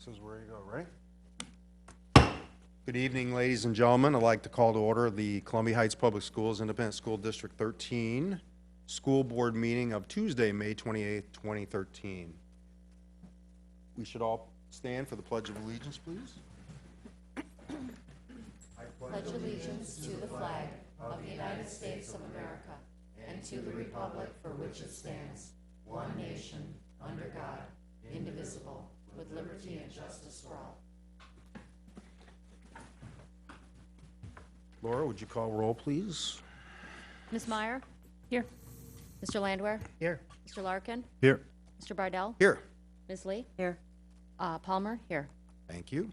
is where you go, right? Good evening, ladies and gentlemen. I'd like to call to order the Columbia Heights Public Schools Independent School District 13 School Board meeting of Tuesday, May 28th, 2013. We should all stand for the Pledge of Allegiance, please. I pledge allegiance to the flag of the United States of America and to the republic for which it stands, one nation, under God, indivisible, with liberty and justice for all. Laura, would you call roll, please? Ms. Meyer? Here. Mr. Landwehr? Here. Mr. Larkin? Here. Mr. Bardell? Here. Ms. Lee? Here. Palmer? Here. Thank you.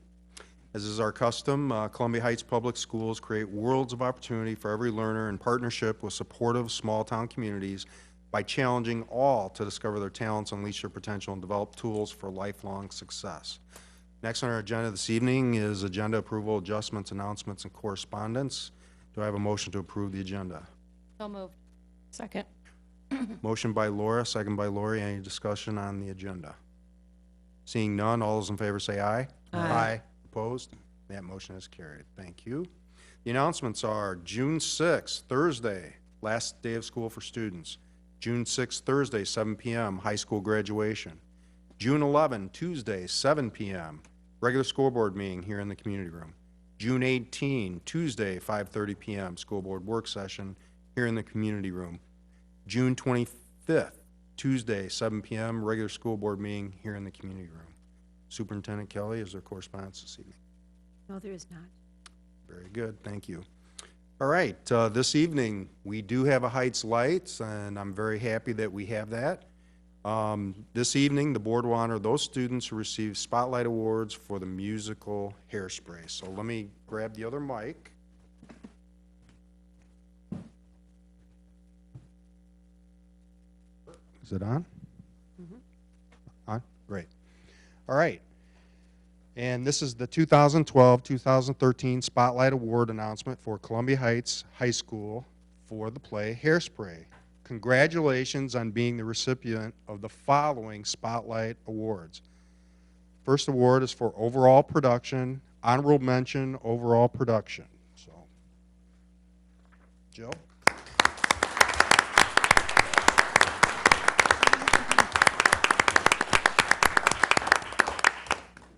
As is our custom, Columbia Heights Public Schools create worlds of opportunity for every learner in partnership with supportive small-town communities by challenging all to discover their talents, unleash their potential, and develop tools for lifelong success. Next on our agenda this evening is agenda approval, adjustments, announcements, and correspondence. Do I have a motion to approve the agenda? So moved. Second. Motion by Laura, second by Lori. Any discussion on the agenda? Seeing none, all those in favor say aye. Aye. Opposed? That motion is carried. Thank you. The announcements are June 6th, Thursday, last day of school for students. June 6th, Thursday, 7 p.m., high school graduation. June 11, Tuesday, 7 p.m., regular school board meeting here in the community room. June 18, Tuesday, 5:30 p.m., school board work session here in the community room. June 25th, Tuesday, 7 p.m., regular school board meeting here in the community room. Superintendent Kelly, is there correspondence this evening? No, there is not. Very good, thank you. All right, this evening, we do have a Heights Lights, and I'm very happy that we have that. This evening, the board will honor those students who receive Spotlight Awards for the musical Hairspray. So let me grab the other mic. Is it on? On? Great. All right. And this is the 2012-2013 Spotlight Award announcement for Columbia Heights High School for the play Hairspray. Congratulations on being the recipient of the following Spotlight Awards. First award is for overall production, honorable mention, overall production. So, Jill?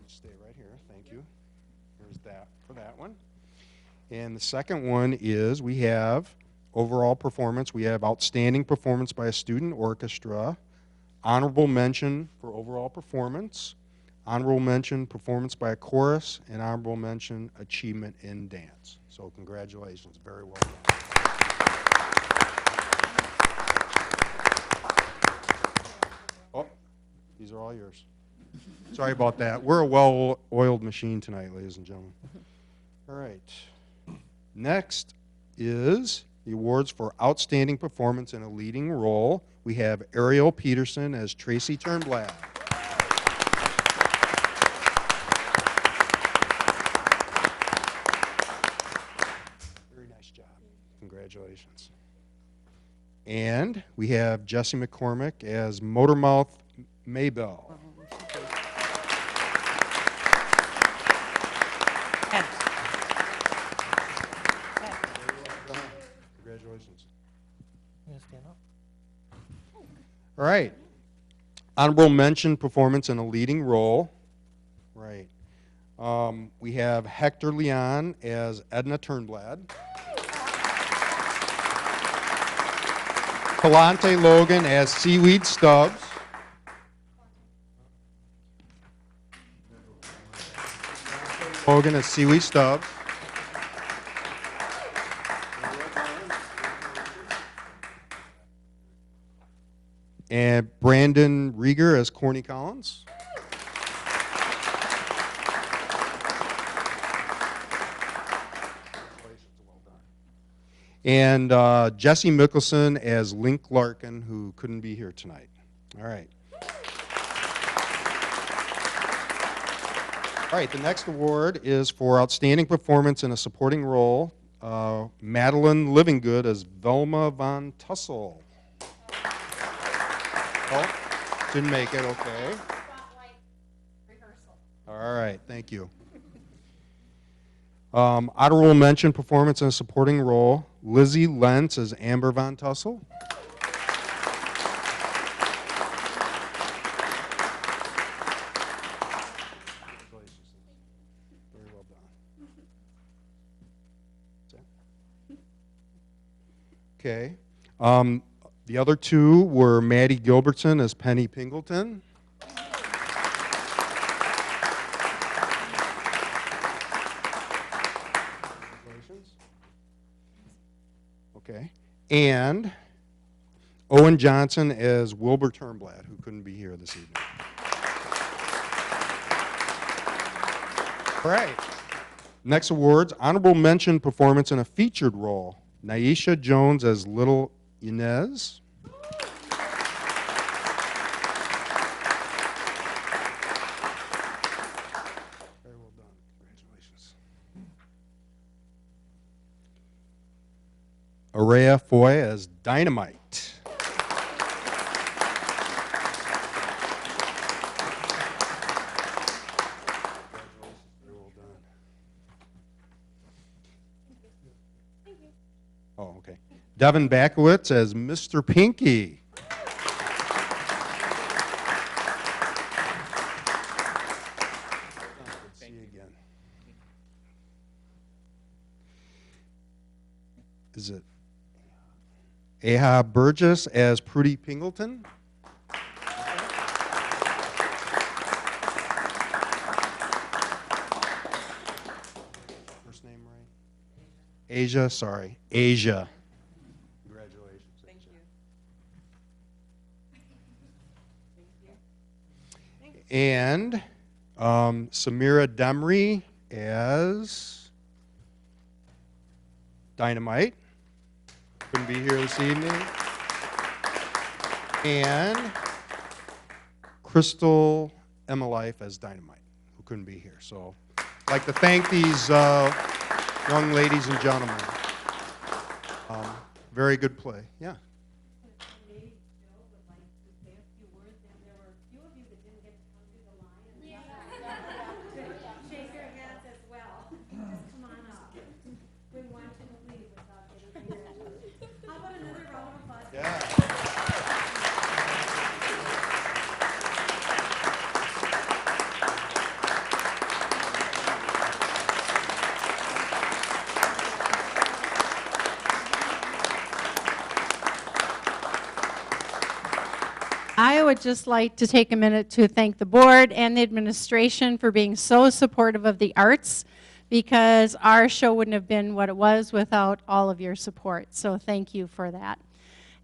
Stay right here, thank you. Here's that for that one. And the second one is we have overall performance. We have outstanding performance by a student orchestra, honorable mention for overall performance, honorable mention performance by a chorus, and honorable mention achievement in dance. So congratulations, very well done. Oh, these are all yours. Sorry about that. We're a well-oiled machine tonight, ladies and gentlemen. All right. Next is the awards for outstanding performance in a leading role. We have Ariel Peterson as Tracy Turnblad. Very nice job. Congratulations. And we have Jesse McCormick as Motormouth Maybell. Congratulations. All right. Honorable mention performance in a leading role. Right. We have Hector Leon as Edna Turnblad. Palante Logan as Seaweed Stubbs. Logan as Seaweed Stubbs. And Brandon Rieger as Corny Collins. And Jesse Mickelson as Link Larkin, who couldn't be here tonight. All right. All right, the next award is for outstanding performance in a supporting role. Madeline Livingood as Velma Von Tussle. Oh, didn't make it, okay. Spotlight rehearsal. All right, thank you. Honorable mention, performance in a supporting role, Lizzie Lentz as Amber Von Tussle. Very well done. Okay. The other two were Maddie Gilbertson as Penny Pingleton. Congratulations. Okay. And Owen Johnson as Wilbur Turnblad, who couldn't be here this evening. All right. Next awards, honorable mention performance in a featured role. Naisha Jones as Little Inez. Very well done. Congratulations. Araya Foy as Dynamite. Very well done. Oh, okay. Devin Bakowitz as Mr. Pinky. Good to see you again. Is it Aha Burgess as Prudy Pingleton? First name right? Asia, sorry. Asia. Congratulations. Thank you. And Samira Demry as Dynamite. Couldn't be here this evening. And Crystal Life as Dynamite, who couldn't be here. So I'd like to thank these young ladies and gentlemen. Very good play. Yeah. Shake your hands as well. Just come on up. We want you to leave without getting here. How about another round of applause? Yeah. I would just like to take a minute to thank the board and the administration for being so supportive of the arts, because our show wouldn't have been what it was without all of your support. So thank you for that.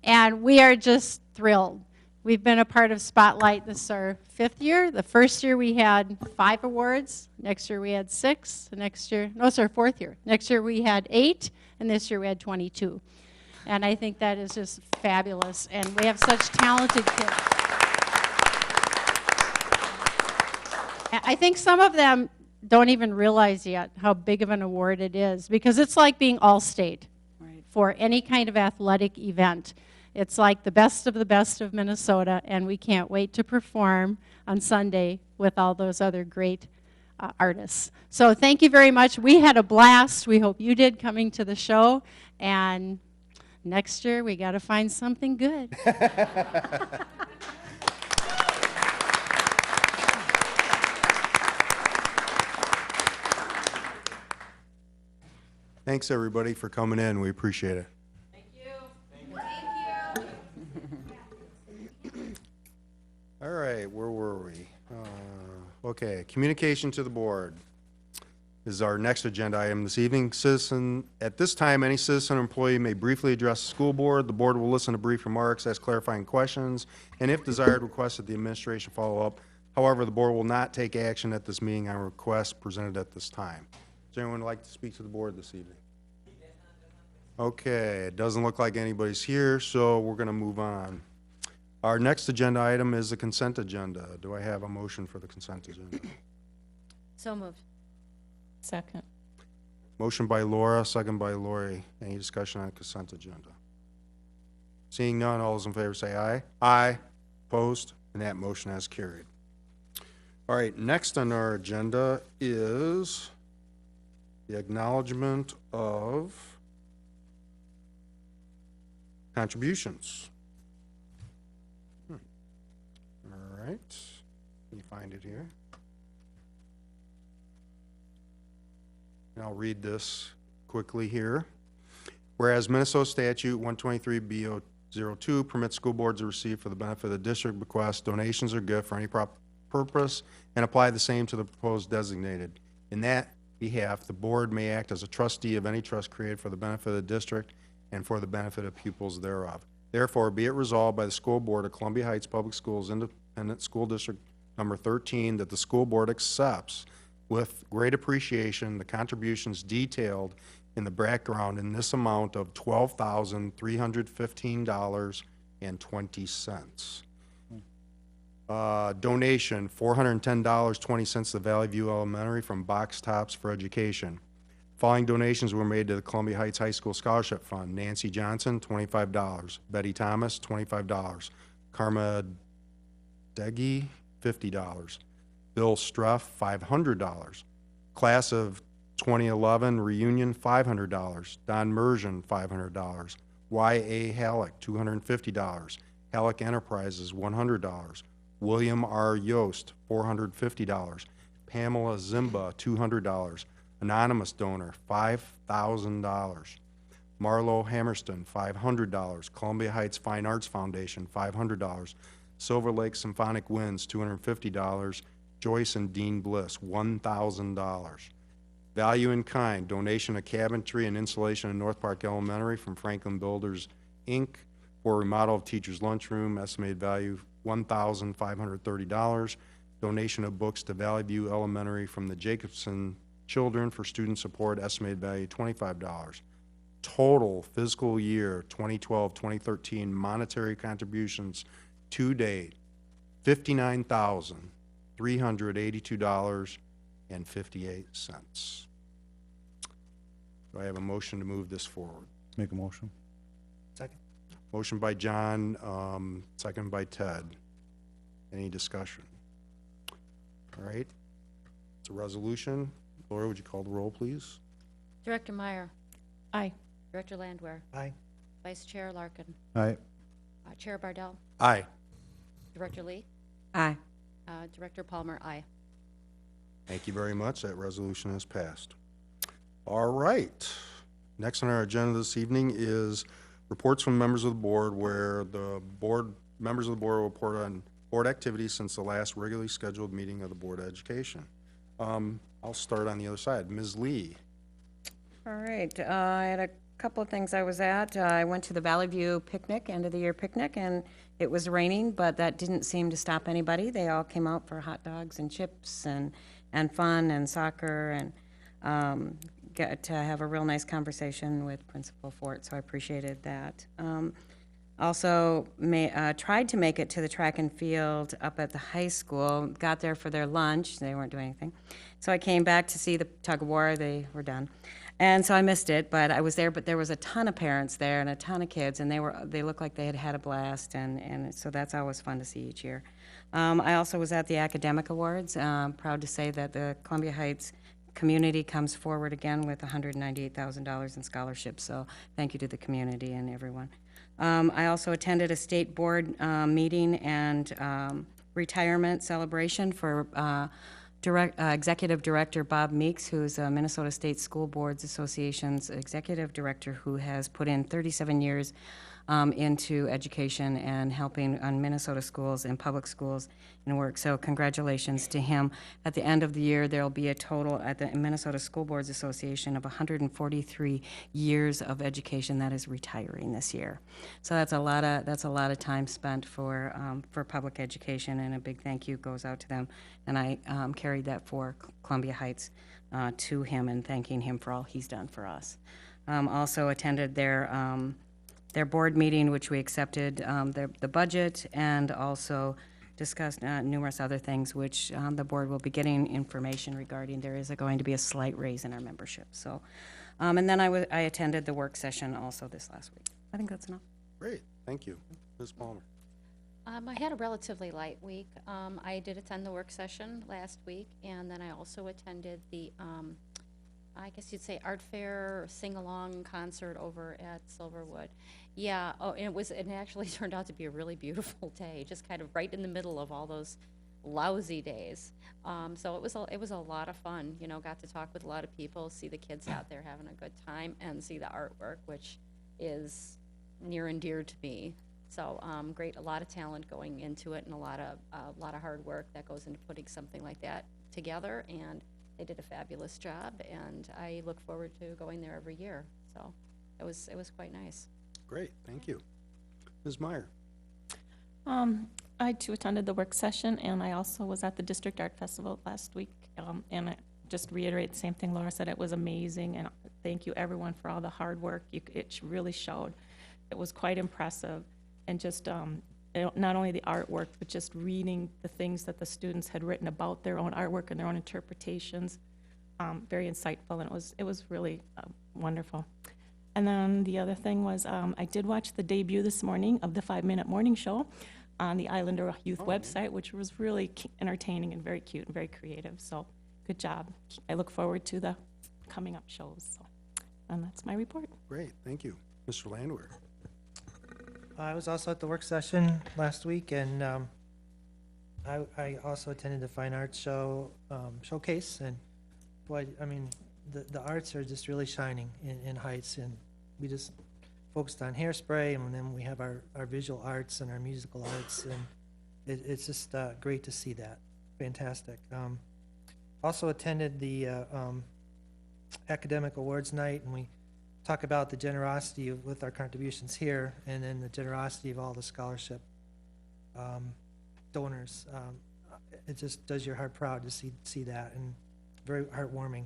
And we are just thrilled. We've been a part of Spotlight. This is our 5th year. The first year we had 5 awards. Next year we had 6. The next year, no, it's our 4th year. Next year we had 8, and this year we had 22. And I think that is just fabulous. And we have such talented kids. I think some of them don't even realize yet how big of an award it is, because it's like being All-State for any kind of athletic event. It's like the best of Minnesota, and we can't wait to perform on Sunday with all those other great artists. So thank you very much. We had a blast. We hope you did coming to the show. And next year, we got to find something good. Thanks, everybody, for coming in. We appreciate it. Thank you. All right, where were we? Okay, communication to the board is our next agenda item this evening. At this time, any citizen or employee may briefly address the school board. The board will listen to brief remarks, ask clarifying questions, and if desired, request that the administration follow up. However, the board will not take action at this meeting on requests presented at this time. Does anyone like to speak to the board this evening? Okay, it doesn't look like anybody's here, so we're going to move on. Our next agenda item is the consent agenda. Do I have a motion for the consent agenda? So moved. Second. Motion by Laura, second by Lori. Any discussion on the consent agenda? Seeing none, all those in favor say aye. Aye. Opposed? And that motion has carried. All right, next on our agenda is the acknowledgement of contributions. All right, can you find it here? And I'll read this quickly here. Whereas Minnesota Statute 123B02 permits school boards to receive for the benefit of the district bequest donations or gift for any purpose and apply the same to the proposed designated. In that behalf, the board may act as a trustee of any trust created for the benefit of the district and for the benefit of pupils thereof. Therefore, be it resolved by the school board of Columbia Heights Public Schools Independent School District number 13 that the school board accepts with great appreciation the contributions detailed in the background in this amount of $12,315.20. Donation, $410.20 to Valley View Elementary from Box Tops for Education. Following donations were made to the Columbia Heights High School Scholarship Fund. Nancy Johnson, $25. Betty Thomas, $25. Karma Deggy, $50. Bill Struff, $500. Class of 2011 reunion, $500. Don Mersion, $500. Y.A. Halleck, $250. Halleck Enterprises, $100. William R. Yost, $450. Pamela Zimba, $200. Anonymous donor, $5,000. Marlo Hammerston, $500. Columbia Heights Fine Arts Foundation, $500. Silver Lake Symphonic Winds, $250. Joyce and Dean Bliss, $1,000. Value in kind, donation of cabinetry and insulation in North Park Elementary from Franklin Builders, Inc. for remodel of teacher's lunchroom, estimated value $1,530. Donation of books to Valley View Elementary from the Jacobson Children for student support, estimated value $25. Total fiscal year 2012-2013 monetary contributions to date, $59,382.58. Do I have a motion to move this forward? Make a motion. Second. Motion by John, second by Ted. Any discussion? All right. It's a resolution. Laura, would you call the roll, please? Director Meyer. Aye. Director Landwehr. Aye. Vice Chair Larkin. Aye. Chair Bardell. Aye. Director Lee. Aye. Director Palmer, aye. Thank you very much. That resolution is passed. All right. Next on our agenda this evening is reports from members of the board, where the members of the board will report on board activities since the last regularly scheduled meeting of the Board of Education. I'll start on the other side. Ms. Lee. All right, I had a couple of things I was at. I went to the Valley View picnic, end of the year picnic, and it was raining, but that didn't seem to stop anybody. They all came out for hot dogs and chips and fun and soccer, and get to have a real nice conversation with Principal Fort, so I appreciated that. Also tried to make it to the track and field up at the high school, got there for their lunch. They weren't doing anything. So I came back to see the tug of war. They were done. And so I missed it, but I was there, but there was a ton of parents there and a ton of kids, and they looked like they had had a blast, and so that's always fun to see each year. I also was at the Academic Awards. Proud to say that the Columbia Heights community comes forward again with $198,000 in scholarships, so thank you to the community and everyone. I also attended a state board meeting and retirement celebration for Executive Director Bob Meeks, who's a Minnesota State School Boards Association's Executive Director, who has put in 37 years into education and helping on Minnesota schools and public schools and work. So congratulations to him. At the end of the year, there will be a total at the Minnesota School Boards Association of 143 years of education that is retiring this year. So that's a lot of time spent for public education, and a big thank you goes out to them. And I carried that for Columbia Heights to him and thanking him for all he's done for us. Also attended their board meeting, which we accepted the budget, and also discussed numerous other things, which the board will be getting information regarding. There is going to be a slight raise in our membership. So, and then I attended the work session also this last week. I think that's enough. Great, thank you. Ms. Palmer. I had a relatively light week. I did attend the work session last week, and then I also attended the, I guess you'd say art fair, sing-along concert over at Silverwood. Yeah, oh, and it actually turned out to be a really beautiful day, just kind of right in the middle of all those lousy days. So it was a lot of fun, you know, got to talk with a lot of people, see the kids out there having a good time, and see the artwork, which is near and dear to me. So, great, a lot of talent going into it and a lot of hard work that goes into putting something like that together, and they did a fabulous job, and I look forward to going there every year. So, it was quite nice. Great, thank you. Ms. Meyer? I too attended the work session, and I also was at the District Art Festival last week. And I just reiterate the same thing Laura said, it was amazing, and thank you everyone for all the hard work. It really showed. It was quite impressive, and just not only the artwork, but just reading the things that the students had written about their own artwork and their own interpretations. Very insightful, and it was really wonderful. And then the other thing was, I did watch the debut this morning of the 5-Minute Morning Show on the Islander Youth website, which was really entertaining and very cute and very creative. So, good job. I look forward to the coming up shows. So, and that's my report. Great, thank you. Mr. Landwehr? I was also at the work session last week, and I also attended the Fine Arts Show showcase, and boy, I mean, the arts are just really shining in Heights, and we just focused on Hairspray, and then we have our visual arts and our musical arts, and it's just great to see that. Fantastic. Also attended the Academic Awards Night, and we talk about the generosity with our contributions here, and then the generosity of all the scholarship donors. It just does your heart proud to see that, and very heartwarming.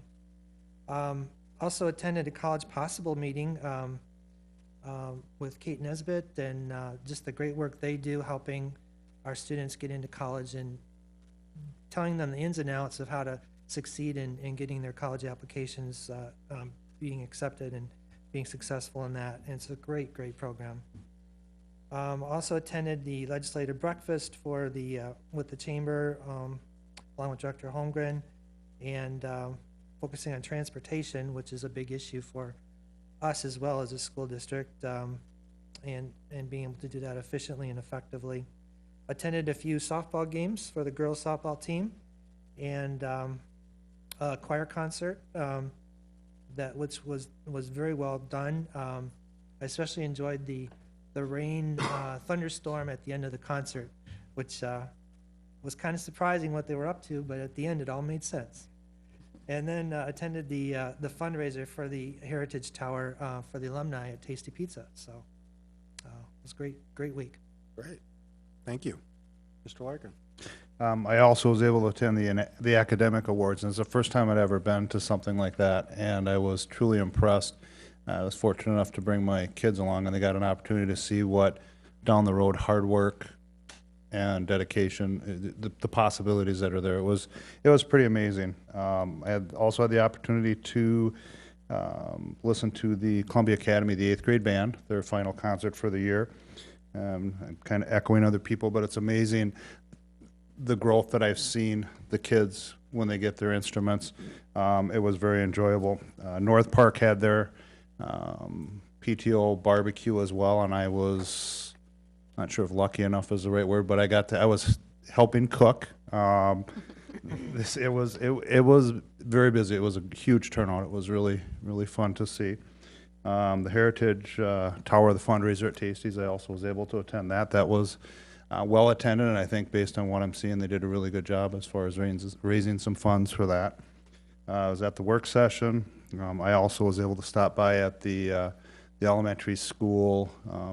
Also attended a College Possible meeting with Kate Nesbitt, and just the great work they do helping our students get into college and telling them the ins and outs of how to succeed in getting their college applications being accepted and being successful in that. And it's a great, great program. Also attended the legislative breakfast for with the chamber, along with Director Holmgren, and focusing on transportation, which is a big issue for us as well as a school district, and being able to do that efficiently and effectively. Attended a few softball games for the girls softball team, and a choir concert which was very well done. I especially enjoyed the rain thunderstorm at the end of the concert, which was kind of surprising what they were up to, but at the end it all made sense. And then attended the fundraiser for the Heritage Tower for the alumni at Tasty Pizza. So it was a great week. Great, thank you. Mr. Larkin? I also was able to attend the academic awards, and it's the first time I'd ever been to something like that, and I was truly impressed. I was fortunate enough to bring my kids along, and they got an opportunity to see what down the road hard work and dedication, the possibilities that are there. It was pretty amazing. I also had the opportunity to listen to the Columbia Academy, the 8th grade band, their final concert for the year. I'm kind of echoing other people, but it's amazing the growth that I've seen the kids when they get their instruments. It was very enjoyable. North Park had their PTO barbecue as well, and I was not sure if lucky enough is the right word, but I was helping cook. It was very busy. It was a huge turnout. It was really, really fun to see. The Heritage Tower, the fundraiser at Tasty's, I also was able to attend that. That was well attended, and I think based on what I'm seeing, they did a really good job as far as raising some funds for that. I was at the work session. I also was able to stop by at the elementary school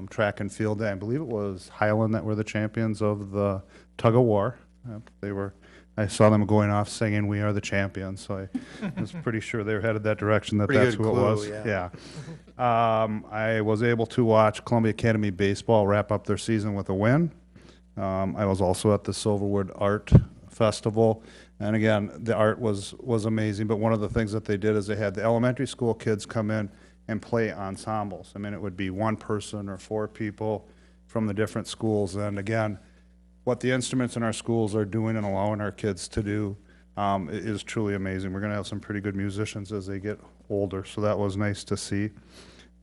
track and field day. I believe it was Highland that were the champions of the tug of war. I saw them going off singing "We Are the Champions," so I was pretty sure they were headed that direction. That's Pretty good who it clue, was. yeah. I was able to watch Columbia Academy baseball wrap up their season with a win. I was also at the Silverwood Art Festival, and again, the art was amazing. But one of the things that they did is they had the elementary school kids come in and play ensembles. I mean, it would be one person or 4 people from the different schools, and again, what the instruments in our schools are doing and allowing our kids to do is truly amazing. We're going to have some pretty good musicians as they get older, so that was nice to see.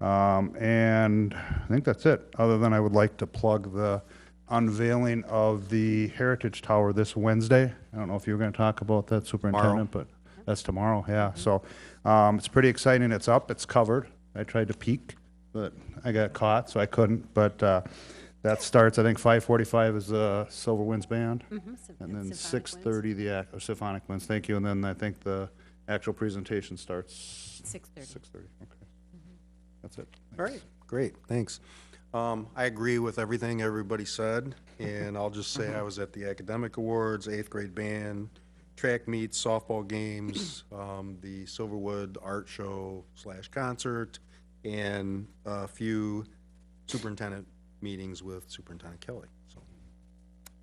And I think that's it, other than I would like to plug the unveiling of the Heritage Tower this Wednesday. I don't know if you were going to talk about that, Superintendent, but that's tomorrow, yeah. So it's pretty exciting. It's up, it's covered. I tried to peek, but I got caught, so I couldn't. But that starts, I think 5:45 is the Silver Winds Band, and then 6:30 the Symphonic Winds. Thank you. And then I think the actual presentation starts 6:30. 6:30. Okay, that's it. All right, great, thanks. I agree with everything everybody said, and I'll just say I was at the Academic Awards, 8th grade band, track meets, softball games, the Silverwood Art Show / concert, and a few superintendent meetings with Superintendent Kelly. So,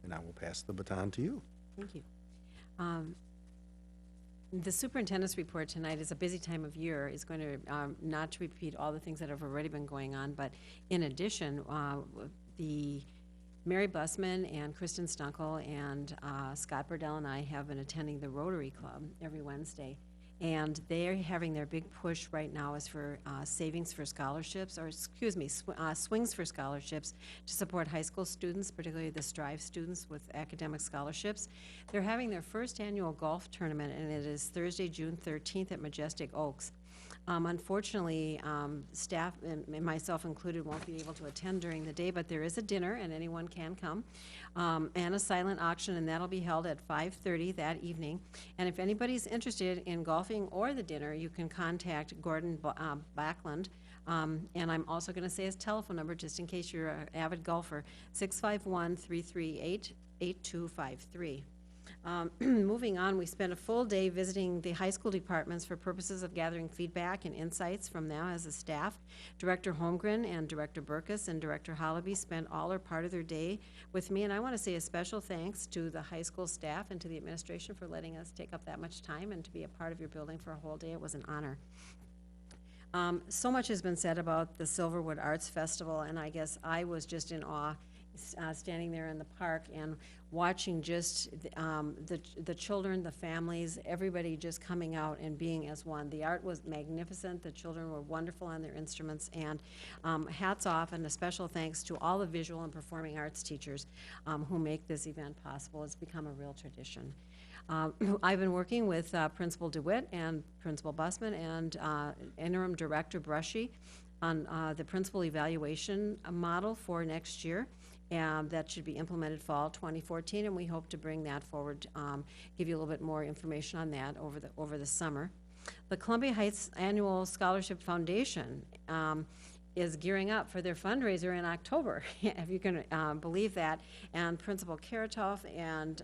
and I will pass the baton to you. Thank you. The superintendent's report tonight is a busy time of year. Is going to, not to repeat all the things that have already been going on, but in addition, the Mary Bussman and Kristen Stunkel and Scott Burdell and I have been attending the Rotary Club every Wednesday. And they're having their big push right now is for savings for scholarships, or excuse me, swings for scholarships to support high school students, particularly the Strive students with academic scholarships. They're having their first annual golf tournament, and it is Thursday, June 13th at Majestic Oaks. Unfortunately, staff, and myself included, won't be able to attend during the day, but there is a dinner, and anyone can come, and a silent auction, and that'll be held at 5:30 that evening. And if anybody's interested in golfing or the dinner, you can contact Gordon Backlund. And I'm also going to say his telephone number, just in case you're an avid golfer, 651-338-8253. Moving on, we spent a full day visiting the high school departments for purposes of gathering feedback and insights from them as a staff. Director Holmgren and Director Burkus and Director Hollaby spent all or part of their day with me, and I want to say a special thanks to the high school staff and to the administration for letting us take up that much time and to be a part of your building for a whole day. It was an honor. So much has been said about the Silverwood Arts Festival, and I guess I was just in awe standing there in the park and watching just the children, the families, everybody just coming out and being as one. The art was magnificent. The children were wonderful on their instruments, and hats off and a special thanks to all the visual and performing arts teachers who make this event possible. It's become a real tradition. I've been working with Principal DeWitt and Principal Bussman and Interim Director Brushy on the principal evaluation model for next year. And that should be implemented fall 2014, and we hope to bring that forward, give you a little bit more information on that over the summer. The Columbia Heights Annual Scholarship Foundation is gearing up for their fundraiser in October, if you can believe that. And Principal Karatoff and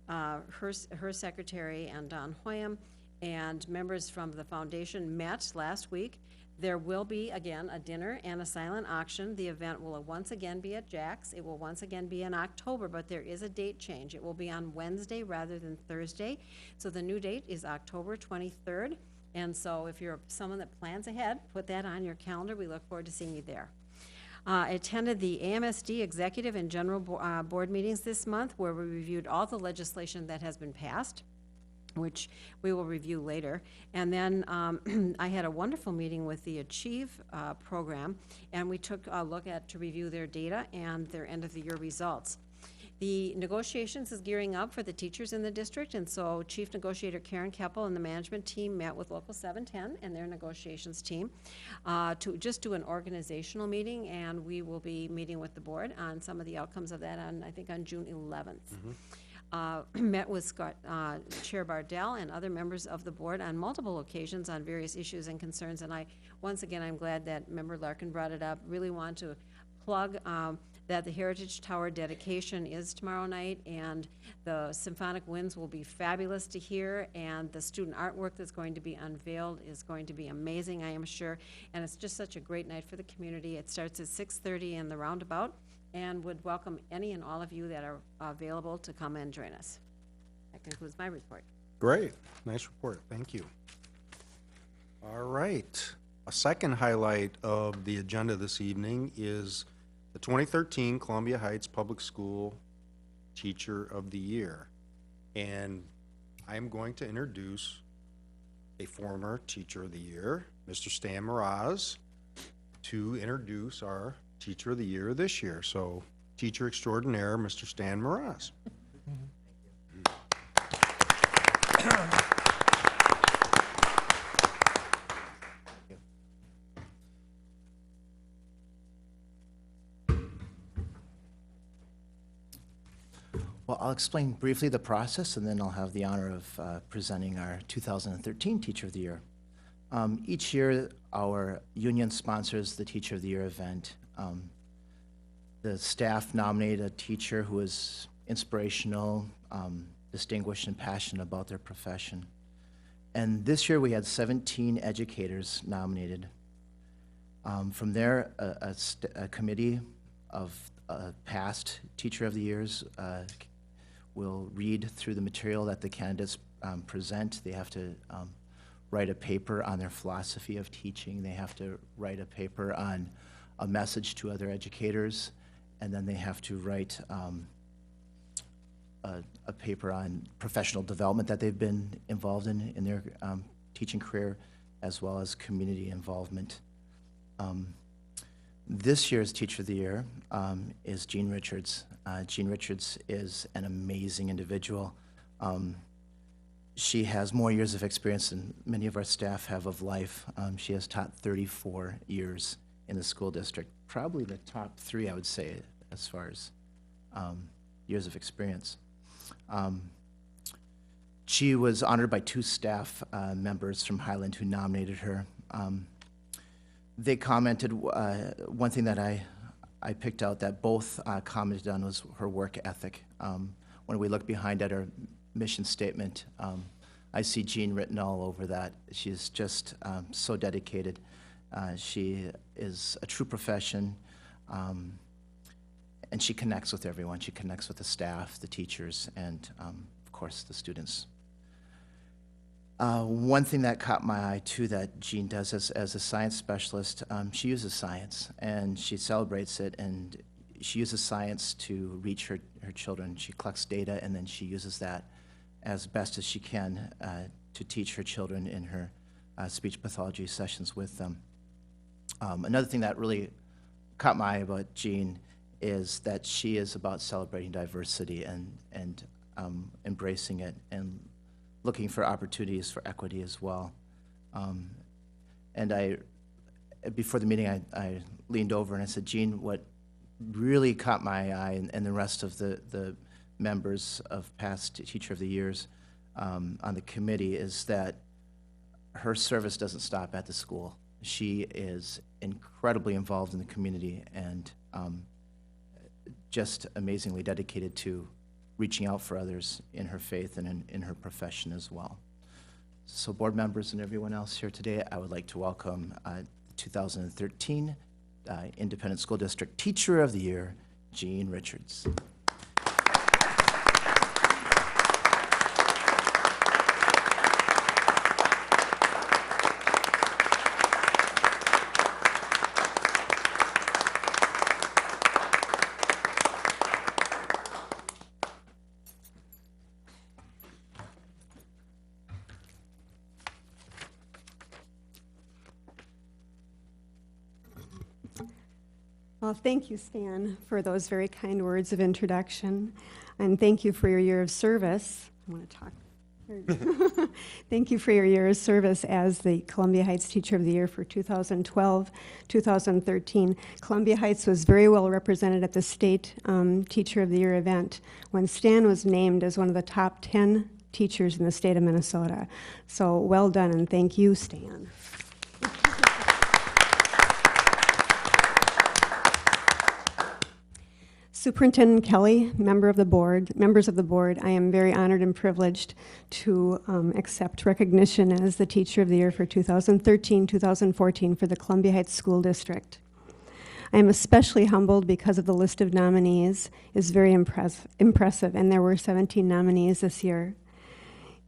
her secretary and Don Hoyam and members from the foundation met last week. There will be, again, a dinner and a silent auction. The event will once again be at Jack's. It will once again be in October, but there is a date change. It will be on Wednesday rather than Thursday. So the new date is October 23rd. And so if you're someone that plans ahead, put that on your calendar. We look forward to seeing you there. I attended the AMSD Executive and General Board meetings this month, where we reviewed all the legislation that has been passed, which we will review later. And then I had a wonderful meeting with the Achieve program, and we took a look to review their data and their end-of-the-year results. The negotiations is gearing up for the teachers in the district, and so Chief Negotiator Karen Keppel and the management team met with Local 710 and their negotiations team to just do an organizational meeting, and we will be meeting with the board on some of the outcomes of that I think on June 11th. Met with Chair Bardell and other members of the board on multiple occasions on various issues and concerns, and once again, I'm glad that Member Larkin brought it up. Really want to plug that the Heritage Tower dedication is tomorrow night, and the symphonic winds will be fabulous to hear, and the student artwork that's going to be unveiled is going to be amazing, I am sure, and it's just such a great night for the community. It starts at 6:30 in the roundabout, and would welcome any and all of you that are available to come and join us. That concludes my report. Great, nice report, thank you. All right, a second highlight of the agenda this evening is the 2013 Columbia Heights Public School Teacher of the Year. And I'm going to introduce a former Teacher of the Year, Mr. Stan Mraz, to introduce our Teacher of the Year this year. So, Teacher Extraordinaire, Mr. Stan Mraz. Well, I'll explain briefly the process, and then I'll have the honor of presenting our 2013 Teacher of the Year. Each year, our union sponsors the Teacher of the Year event. The staff nominate a teacher who is inspirational, distinguished, and passionate about their profession. And this year, we had 17 educators nominated. From there, a committee of past Teacher of the Years will read through the material that the candidates present. They have to write a paper on their philosophy of teaching. They have to write a paper on a message to other educators, and then they have to write a paper on professional development that they've been involved in their teaching career, as well as community involvement. This year's Teacher of the Year is Jean Richards. Jean Richards is an amazing individual. She has more years of experience than many of our staff have of life. She has taught 34 years in the school district, probably the top 3, I would say, as far as years of experience. She was honored by 2 staff members from Highland who nominated her. They commented, one thing that I picked out that both commented on was her work ethic. When we look behind at her mission statement, I see Jean written all over that. She's just so dedicated. She is a true profession, and she connects with everyone. She connects with the staff, the teachers, and of course the students. One thing that caught my eye, too, that Jean does as a science specialist, she uses science, and she celebrates it, and she uses science to reach her children. She collects data, and then she uses that as best as she can to teach her children in her speech pathology sessions with them. Another thing that really caught my eye about Jean is that she is about celebrating diversity and embracing it and looking for opportunities for equity as well. And before the meeting, I leaned over and I said, Jean, what really caught my eye and the rest of the members of past Teacher of the Years on the committee is that her service doesn't stop at the school. She is incredibly involved in the community and just amazingly dedicated to reaching out for others in her faith and in her profession as well. So board members and everyone else here today, I would like to welcome 2013 Independent School District Teacher of the Year, Jean Richards. Well, thank you, Stan, for those very kind words of introduction, and thank you for your year of service. I want to talk. Thank you for your year of service as the Columbia Heights Teacher of the Year for 2012-2013. Columbia Heights was very well represented at the state Teacher of the Year event when Stan was named as one of the top 10 teachers in the state of Minnesota. So well done, and thank you, Stan. Superintendent Kelly, members of the board, I am very honored and privileged to accept recognition as the Teacher of the Year for 2013-2014 for the Columbia Heights School District. I am especially humbled because of the list of nominees is very impressive, and there were 17 nominees this year.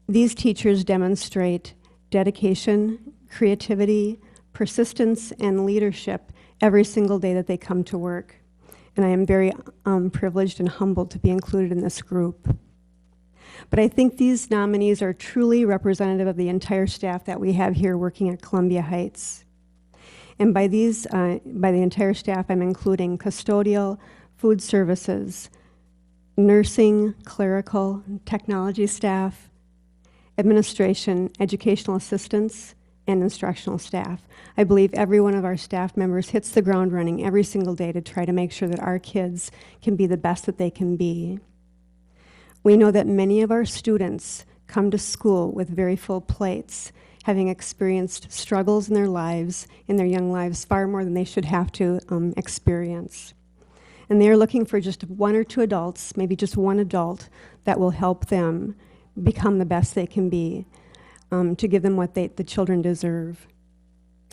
These teachers demonstrate dedication, creativity, persistence, and leadership every single day that they come to work. and I am very privileged and humbled to be included in this group. But I think these nominees are truly representative of the entire staff that we have here working at Columbia Heights. And by the entire staff, I'm including custodial, food services, nursing, clerical, technology staff, administration, educational assistants, and instructional staff. I believe every one of our staff members hits the ground running every single day to try to make sure that our kids can be the best that they can be. We know that many of our students come to school with very full plates, having experienced struggles in their lives, in their young lives, far more than they should have to experience. And they are looking for just one or two adults, maybe just one adult, that will help them become the best they can be, to give them what the children deserve.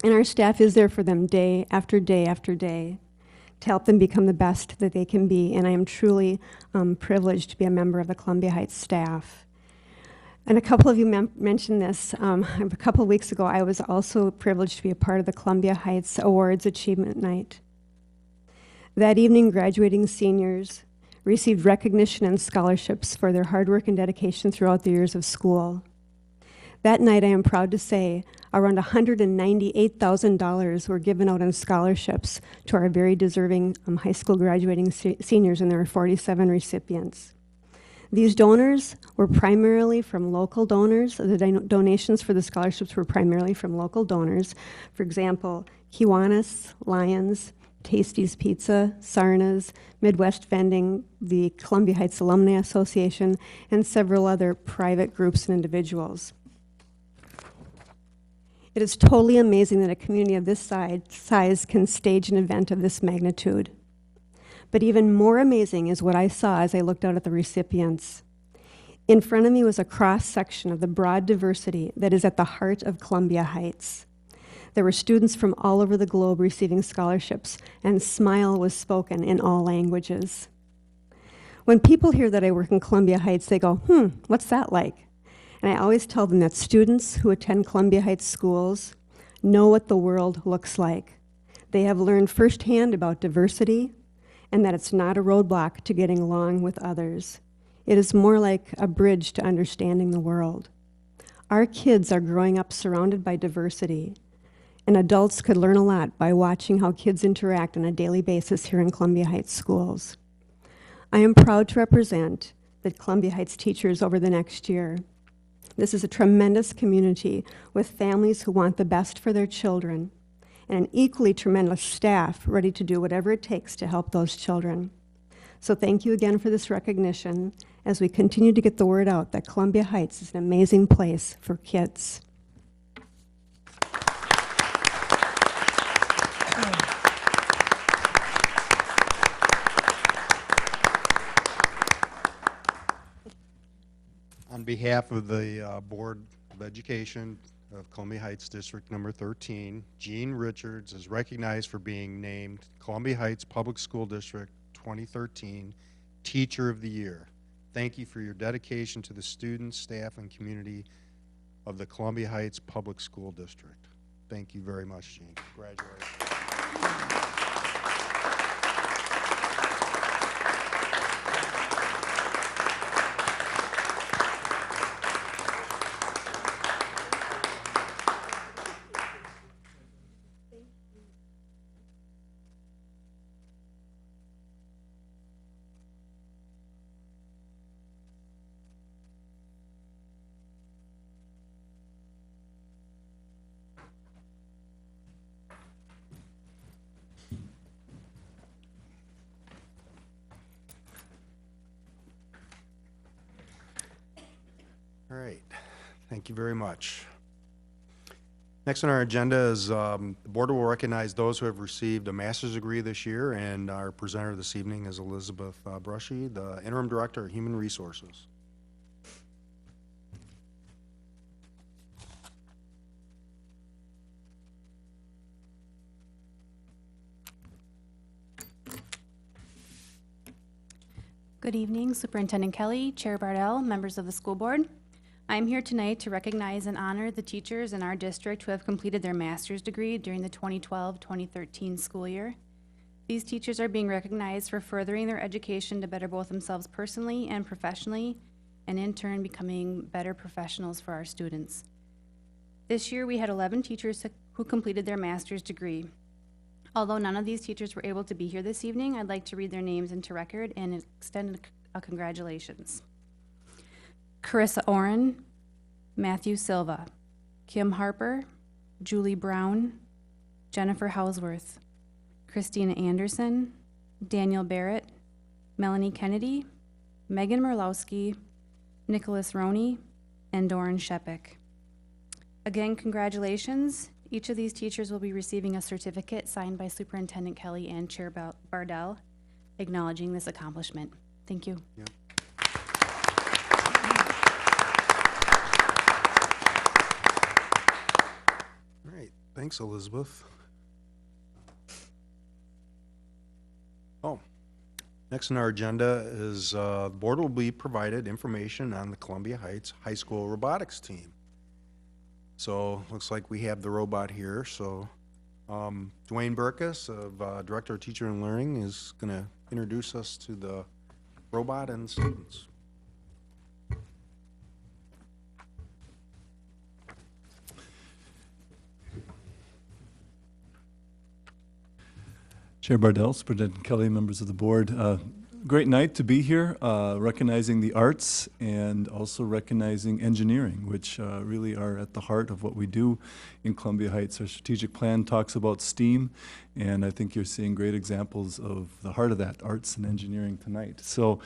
And our staff is there for them day after day after day to help them become the best that they can be. And I am truly privileged to be a member of the Columbia Heights staff. And a couple of you mentioned this. A couple of weeks ago, I was also privileged to be a part of the Columbia Heights Awards Achievement Night. That evening, graduating seniors received recognition and scholarships for their hard work and dedication throughout the years of school. That night, I am proud to say, around $198,000 were given out in scholarships to our very deserving high school graduating seniors, and there were 47 recipients. These donors were primarily from local donors. The donations for the scholarships were primarily from local donors. For example, Kiwanis, Lions, Tasty's Pizza, Sarna's, Midwest Vending, the Columbia Heights Alumni Association, and several other private groups and individuals. It is totally amazing that a community of this size can stage an event of this magnitude. But even more amazing is what I saw as I looked out at the recipients. In front of me was a cross-section of the broad diversity that is at the heart of Columbia Heights. There were students from all over the globe receiving scholarships, and smile was spoken in all languages. When people hear that I work in Columbia Heights, they go, what's that like? And I always tell them that students who attend Columbia Heights schools know what the world looks like. They have learned firsthand about diversity, and that it's not a roadblock to getting along with others. It is more like a bridge to understanding the world. Our kids are growing up surrounded by diversity, and adults could learn a lot by watching how kids interact on a daily basis here in Columbia Heights schools. I am proud to represent the Columbia Heights teachers over the next year. This is a tremendous community with families who want the best for their children, and an equally tremendous staff ready to do whatever it takes to help those children. So thank you again for this recognition as we continue to get the word out that Columbia Heights is an amazing place for kids. On behalf of the Board of Education of Columbia Heights District Number 13, Jean Richards is recognized for being named Columbia Heights Public School District 2013 Teacher of the Year. Thank you for your dedication to the students, staff, and community of the Columbia Heights Public School District. Thank you very much, Jean. Congratulations. All right, thank you very much. Next on our agenda is the board will recognize those who have received a master's degree this year, and our presenter this evening is Elizabeth Brushy, the Interim Director of Human Resources. Good evening, Superintendent Kelly, Chair Bardell, members of the school board. I'm here tonight to recognize and honor the teachers in our district who have completed their master's degree during the 2012-2013 school year. These teachers are being recognized for furthering their education to better both themselves personally and professionally, and in turn becoming better professionals for our students. This year, we had 11 teachers who completed their master's degree. Although none of these teachers were able to be here this evening, I'd like to read their names into record and extend a congratulations. Carissa Oren, Matthew Silva, Kim Harper, Julie Brown, Jennifer Hausworth, Christina Anderson, Daniel Barrett, Melanie Kennedy, Megan Merlowski, Nicholas Roney, and Doran Shepik. Again, congratulations. Each of these teachers will be receiving a certificate signed by Superintendent Kelly and Chair Bardell, acknowledging this accomplishment. Thank you. Yep. All right, thanks, Elizabeth. Oh, next on our agenda is the board will be provided information on the Columbia Heights High School robotics team. So looks like we have the robot here. So Dwayne Burkus, of Director of Teacher and Learning, is going to introduce us to the robot and students. Chair Bardell, Superintendent Kelly, members of the board. Great night to be here, recognizing the arts and also recognizing engineering, which really are at the heart of what we do in Columbia Heights. Our strategic plan talks about STEAM, and I think you're seeing great examples of the heart of that, arts and engineering tonight. So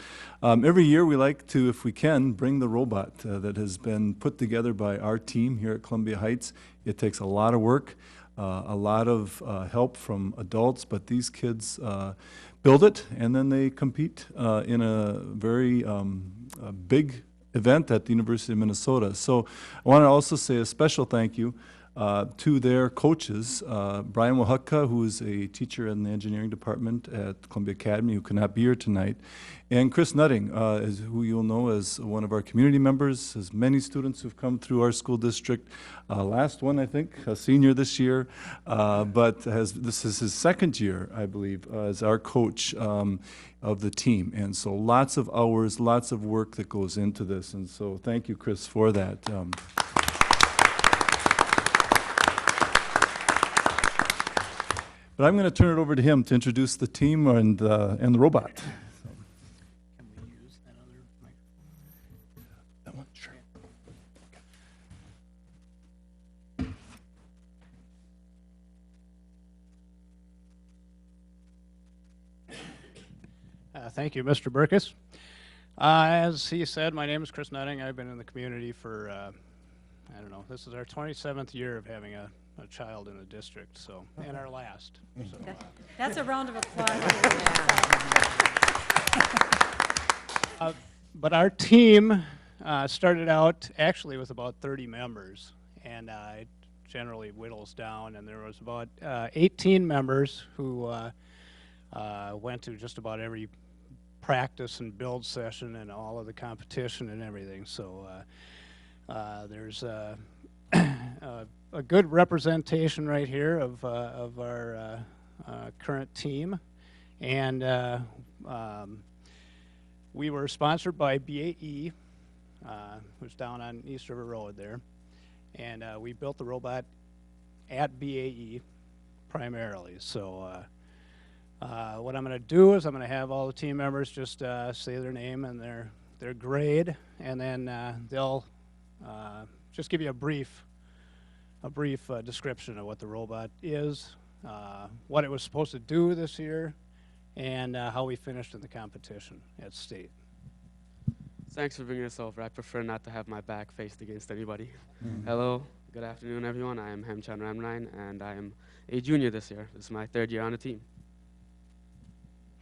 every year we like to, if we can, bring the robot that has been put together by our team here at Columbia Heights. It takes a lot of work. A lot of help from adults, but these kids build it and then they compete in a very big event at the University of Minnesota. So I want to also say a special thank you to their coaches, Brian Wahaka, who is a teacher in the engineering department at Columbia Academy, who cannot be here tonight, and Chris Nutting, who you'll know as one of our community members, has many students who've come through our school district. Last one, I think, a senior this year, but this is his second year, I believe, as our coach of the team. And so lots of hours, lots of work that goes into this. And so thank you, Chris, for that. But I'm going to turn it over to him to introduce the team and the robot. Can we use that other microphone? That one, sure. Thank you, Mr. Burkus. As he said, my name is Chris Nutting. I've been in the community for, I don't know, this is our 27th year of having a child in the district, so, and our last. So, That's a round of applause. but our team started out actually with about 30 members, and it generally whittles down, and there was about 18 members who went to just about every practice and build session and all of the competition and everything. So there's a good representation right here of our current team, and we were sponsored by BAE, who's down on East River Road there, and we built the robot at BAE primarily. So what I'm going to do is I'm going to have all the team members just say their name and their grade, and then they'll just give you a brief description of what the robot is, what it was supposed to do this year, and how we finished in the competition at state. Thanks for bringing us over. I prefer not to have my back faced against anybody. Hello, good afternoon, everyone. I am Hemchan Ramnain, and I am a junior this year. This is my third year on the team.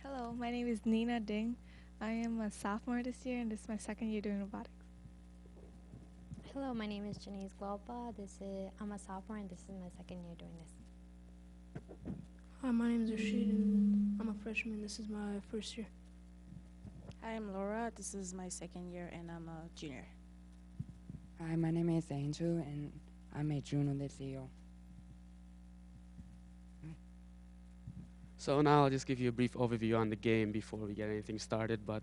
Hello, my name is Nina Ding. I am a sophomore this year, and this is my second year doing robotics. Hello, my name is Janice Gualpa. I'm a sophomore, and this is my second year doing this. Hi, my name is Rashid, and I'm a freshman. This is my first year. Hi, I'm Laura. This is my second year, and I'm a junior. Hi, my name is Angel, and I'm a junior this year. So now I'll just give you a brief overview on the game before we get anything started, but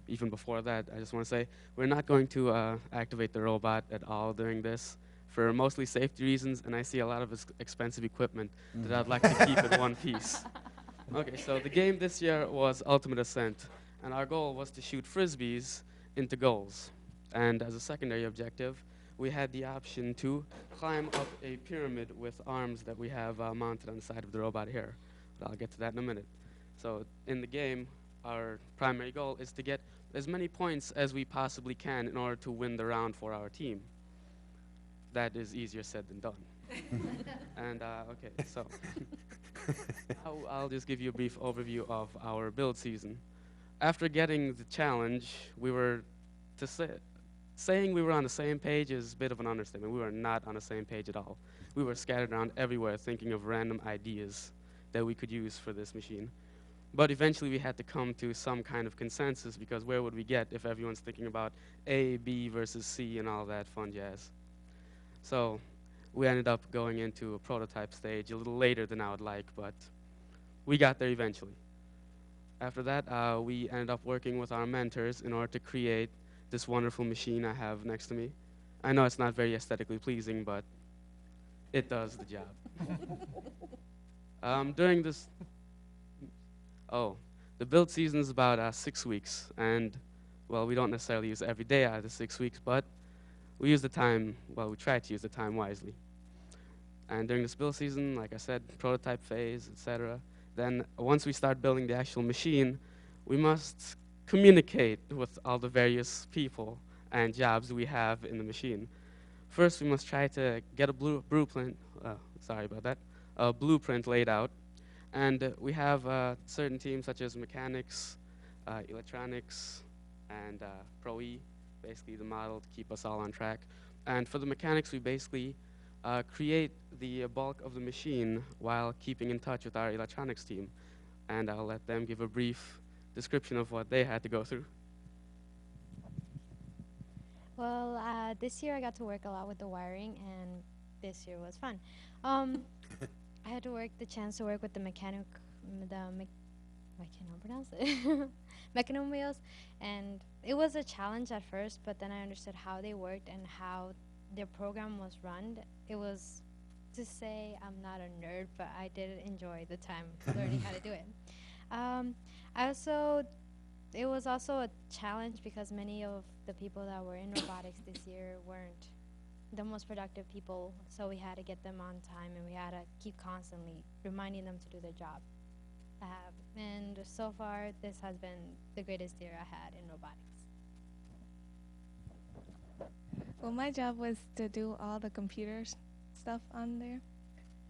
even before that, I just want to say we're not going to activate the robot at all during this for mostly safety reasons, and I see a lot of expensive equipment that I'd like to keep in one piece. Okay, so the game this year was Ultimate Ascent, and our goal was to shoot frisbees into goals. And as a secondary objective, we had the option to climb up a pyramid with arms that we have mounted on the side of the robot here. But I'll get to that in a minute. So in the game, our primary goal is to get as many points as we possibly can in order to win the round for our team. That is easier said than done. And okay, so I'll just give you a brief overview of our build season. After getting the challenge, we were saying we were on the same page is a bit of an understatement. We were not on the same page at all. We were scattered around everywhere thinking of random ideas that we could use for this machine. But eventually we had to come to some kind of consensus, because where would we get if everyone's thinking about A, B versus C and all that fun jazz? So we ended up going into a prototype stage a little later than I would like, but we got there eventually. After that, we ended up working with our mentors in order to create this wonderful machine I have next to me. I know it's not very aesthetically pleasing, but it does the job. During this, the build season is about 6 weeks, and well, we don't necessarily use every day out of the 6 weeks, but we use the time, well, we try to use the time wisely. And during this build season, like I said, prototype phase, etc. Then once we start building the actual machine, we must communicate with all the various people and jobs we have in the machine. First, we must try to get a blueprint, a blueprint laid out. And we have certain teams such as mechanics, electronics, and Pro-E, basically the model to keep us all on track. And for the mechanics, we basically create the bulk of the machine while keeping in touch with our electronics team. And I'll let them give a brief description of what they had to go through. Well, this year I got to work a lot with the wiring, and this year was fun. I had to work the chance to work with the I cannot pronounce it, mechanism wheels, and it was a challenge at first, but then I understood how they worked and how their program was run. It was, to say I'm not a nerd, but I did enjoy the time learning how to do it. It was also a challenge because many of the people that were in robotics this year weren't the most productive people, so we had to get them on time, and we had to keep constantly reminding them to do their job. And so far, this has been the greatest year I had in robotics. Well, my job was to do all the computer stuff on there,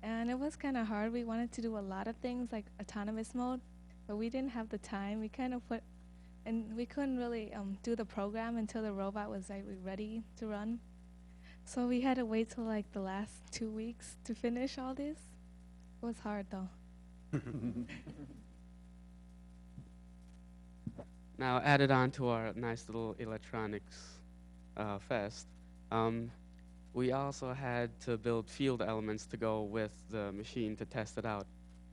and it was kind of hard. We wanted to do a lot of things like autonomous mode, but we didn't have the time. We kind of and we couldn't really do the program until the robot was like ready to run. So we had to wait till like the last 2 weeks to finish all this. It was hard though. Now, added on to our nice little electronics fest, we also had to build field elements to go with the machine to test it out.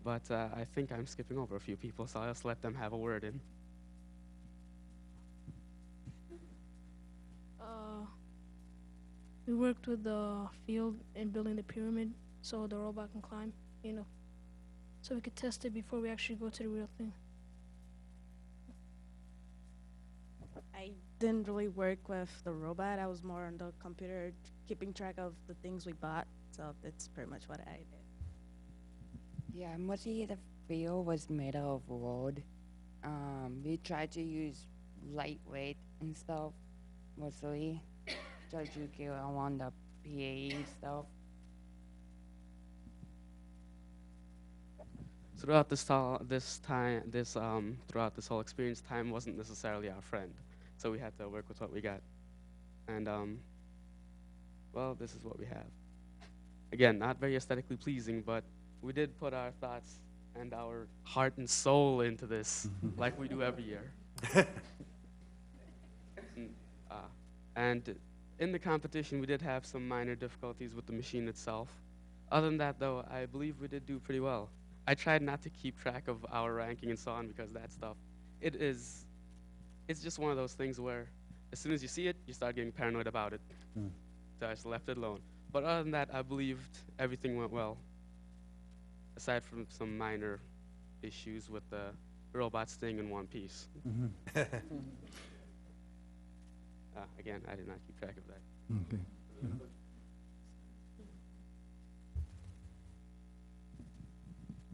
But I think I'm skipping over a few people, so I'll just let them have a word in. We worked with the field in building the pyramid so the robot can climb, so we could test it before we actually go to the real thing. I didn't really work with the robot. I was more on the computer, keeping track of the things we bought. So that's pretty much what I did. Yeah, mostly the field was made of wood. We tried to use lightweight and stuff, mostly, just to get around the PA stuff. Throughout this whole experience, time wasn't necessarily our friend, so we had to work with what we got. And well, this is what we have. Again, not very aesthetically pleasing, but we did put our thoughts and our heart and soul into this, like we do every year. And in the competition, we did have some minor difficulties with the machine itself. Other than that, though, I believe we did do pretty well. I tried not to keep track of our ranking and so on because that stuff, it's just one of those things where as soon as you see it, you start getting paranoid about it. So I just left it alone. But other than that, I believed everything went well, aside from some minor issues with the robot staying in one piece. Again, I did not keep track of that. Okay.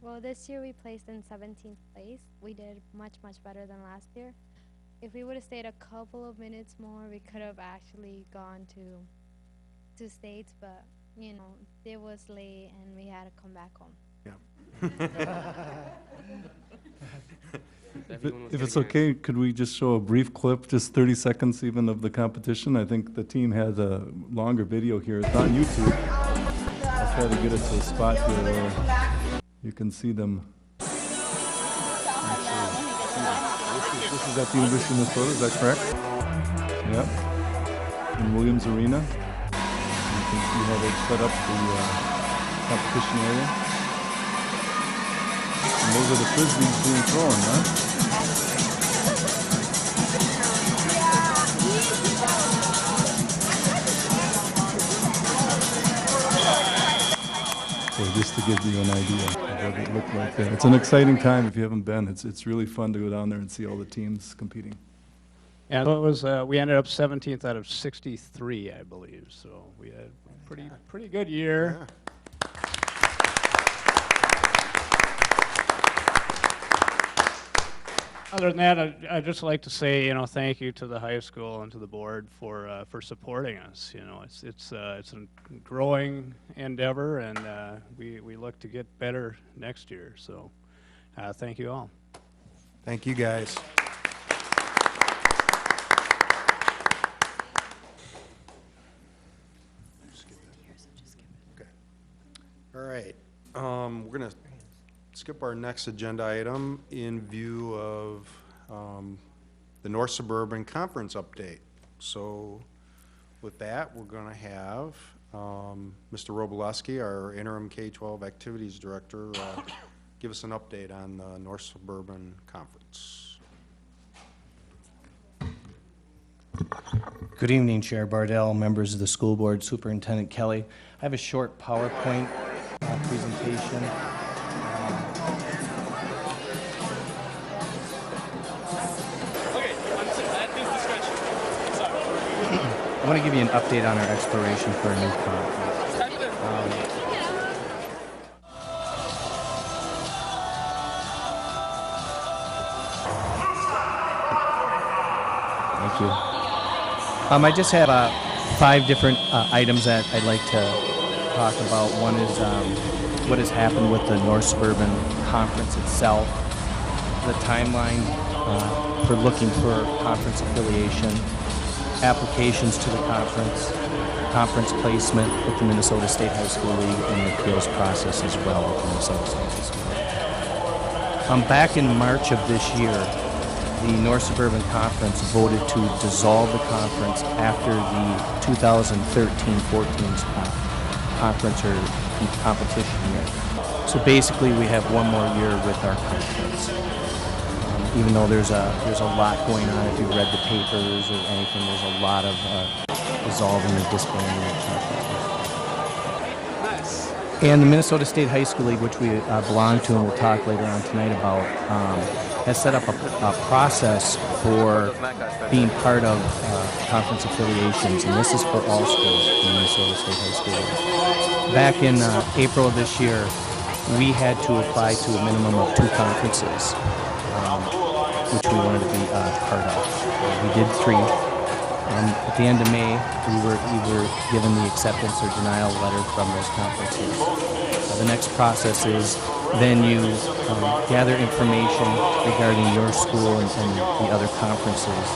Well, this year we placed in 17th place. We did much, much better than last year. If we would have stayed a couple of minutes more, we could have actually gone to states, but you know, it was late and we had to come back home. If it's okay, could we just show a brief clip, just 30 seconds even, of the competition? I think the team has a longer video here. It's on YouTube. I'll try to get it to a spot here where you can see them. This is at the University of Minnesota, is that correct? Yep. In Williams Arena. You can see how they set up the competition area. And those are the frisbees being thrown, huh? So just to give you an idea of what it looked like there. It's an exciting time if you haven't been. It's really fun to go down there and see all the teams competing. And it was, we ended up 17th out of 63, I believe. So we had a pretty good year. Yeah. Other than that, I'd just like to say, you know, thank you to the high school and to the board for supporting us. You know, it's a growing endeavor, and we look to get better next year. So, thank you all. Thank you, guys. Okay. All right. We're going to skip our next agenda item in view of the North Suburban Conference update. So with that, we're going to have Mr. Robolewski, our interim K-12 activities director, give us an update on the North Suburban Conference. Good evening, Chair Bardell, members of the school board, Superintendent Kelly. I have a short PowerPoint presentation. I want to give you an update on our exploration for a new conference. Thank you. I just have 5 different items that I'd like to talk about. One is what has happened with the North Suburban Conference itself, the timeline for looking for conference affiliation, applications to the conference placement with the Minnesota State High School League, and the appeals process as well with the Minnesota State High School League. Back in March of this year, the North Suburban Conference voted to dissolve the conference after the 2013-14 conference or competition year. So basically, we have one more year with our conference. Even though there's a lot going on, if you read the papers or anything, there's a lot of dissolving or disbanding the conference. And the Minnesota State High School League, which we belong to and we'll talk later on tonight about, has set up a process for being part of conference affiliations, and this is for all schools in the Minnesota State High School League. Back in April of this year, we had to apply to a minimum of 2 conferences, which we wanted to be part of. We did 3. At the end of May, we were given the acceptance or denial letter from those conferences. The next process is then you gather information regarding your school and the other conferences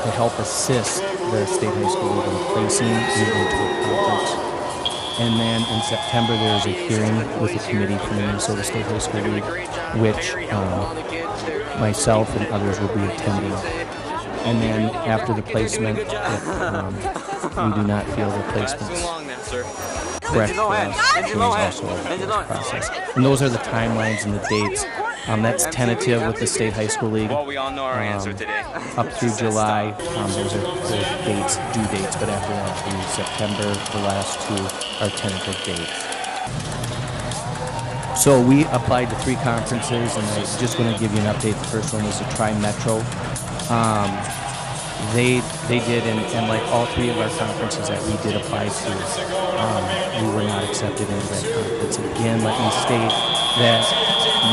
to help assist the State High School League in placing you into a conference. And then in September, there is a hearing with the committee from the Minnesota State High School League, which myself and others will be attending. And then after the placement, if we do not feel the placements sir. correct is also a process. And those are the timelines and the dates. That's tentative with the State High School League. Well, we all know our answer today. Up through July, those are the dates, due dates, but after that through September, the last two are tentative dates. So we applied to 3 conferences, and I just want to give you an update. The first one was the Tri-Metro. They did, and like all 3 of our conferences that we did apply to, we were not accepted into that conference. Again, let me state that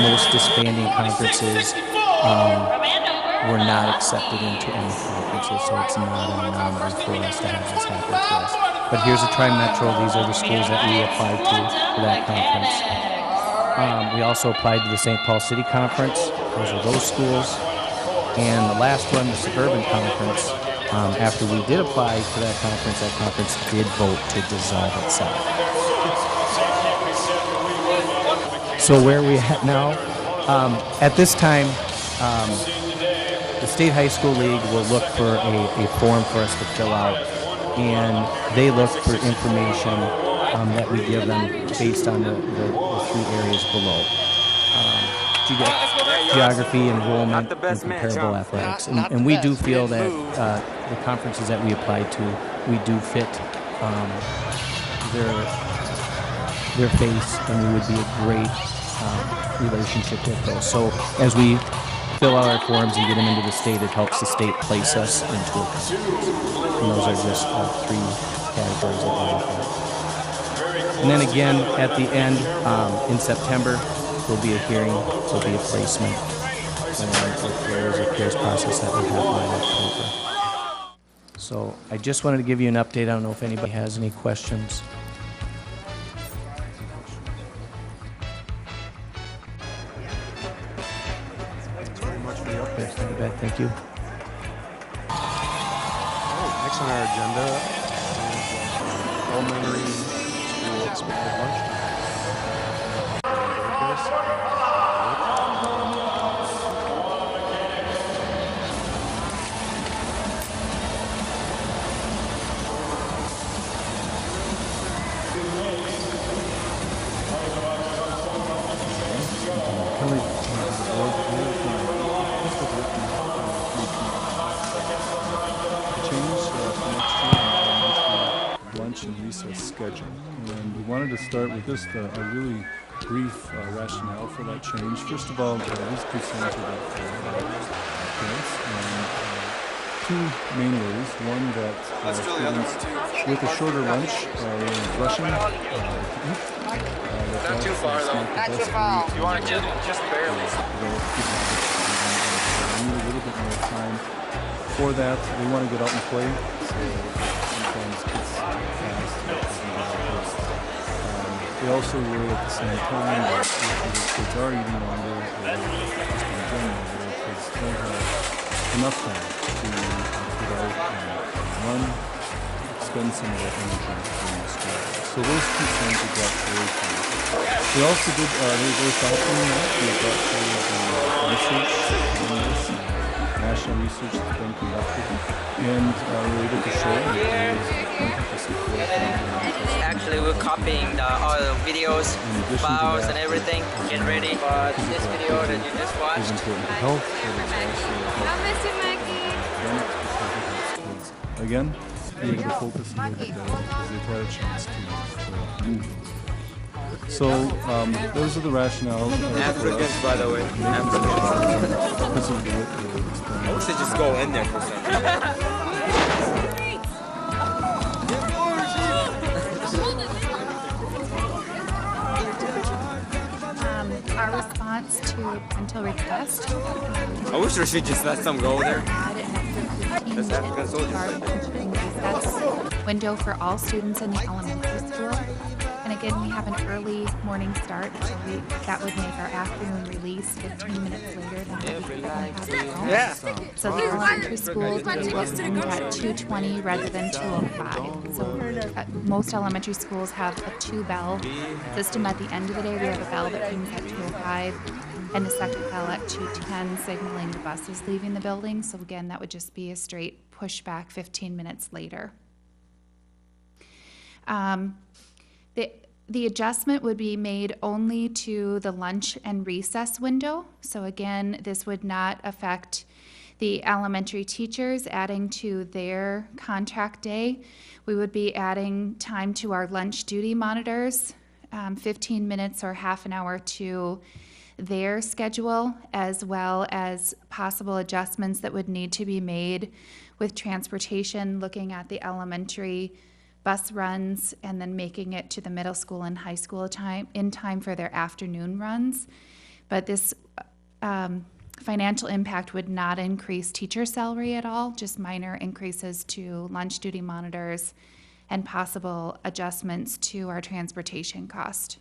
most disbanding conferences were not accepted into any conferences, so it's not an anomaly for us to have this happen to us. But here's a Tri-Metro. These are the schools that we applied to for that conference. We also applied to the St. Paul City Conference. Those are those schools. And the last one, the Suburban Conference, after we did apply to that conference did vote to dissolve itself. So where are we at now? At this time, the State High School League will look for a form for us to fill out, and they look for information that we give them based on the 3 areas below. Geography, enrollment, and comparable athletics. And we do feel that the conferences that we applied to, we do fit their face, and we would be a great relationship with those. So as we fill out our forms and get them into the state, it helps the state place us into a conference. And those are just 3 categories that we look at. And then again, at the end, in September, there'll be a hearing, there'll be a placement, and there's a peers process that we have in October. So I just wanted to give you an update. I don't know if anybody has any questions. Thanks very much for the update. You bet, thank you. All right, next on our agenda is elementary school expanded lunchtime. And recess schedule. And we wanted to start with just a really brief rationale for that change. First of all, it is presented at parents, and 2 main ways. One, that students with a shorter lunch are rushing to eat. Not too far though. Not too far. You want to just barely. They need a little bit more time for that. They want to get out and play. So sometimes kids they also worry at the same time that if the kids are eating longer, or just in general, the kids don't have enough time to get out and run, spend some of that energy during the school. So those 2 things we got very clear. They also did, they were very thoughtful in that. We got through the research on this, national research that's been conducted, and we were able to show that there is plenty support. Actually, we're copying all the videos, files, and everything, get ready for this video that you just watched. Again, be able to focus a little bit better because they've had a chance to move. So those are the rationales. Africans, by the way. Africans. I wish they just go in there for a second. Our response to parental request. I wish we should just let them go there. That's African soldiers. Window for all students in the elementary school. And again, we have an early morning start, so that would make our afternoon release 15 minutes later than what we have at home. Yeah. So the elementary schools will end at 2:20 rather than 2:05. So most elementary schools have a 2-bell system at the end of the day. We have a bell that rings at 2:05 and a second bell at 2:10 signaling the bus is leaving the building. So again, that would just be a straight pushback 15 minutes later. The adjustment would be made only to the lunch and recess window. So again, this would not affect the elementary teachers adding to their contract day. We would be adding time to our lunch duty monitors, 15 minutes or half an hour to their schedule, as well as possible adjustments that would need to be made with transportation, looking at the elementary bus runs and then making it to the middle school and high school in time for their afternoon runs. But this financial impact would not increase teacher salary at all, just minor increases to lunch duty monitors and possible adjustments to our transportation cost.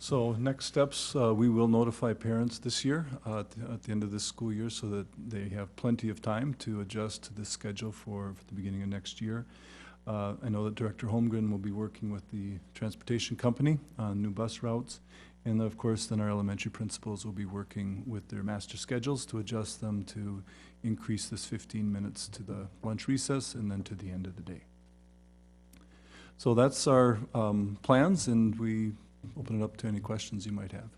So next steps, we will notify parents this year at the end of this school year so that they have plenty of time to adjust to the schedule for the beginning of next year. I know that Director Holmgren will be working with the transportation company on new bus routes. And of course, then our elementary principals will be working with their master schedules to adjust them to increase this 15 minutes to the lunch recess and then to the end of the day. So that's our plans, and we open it up to any questions you might have.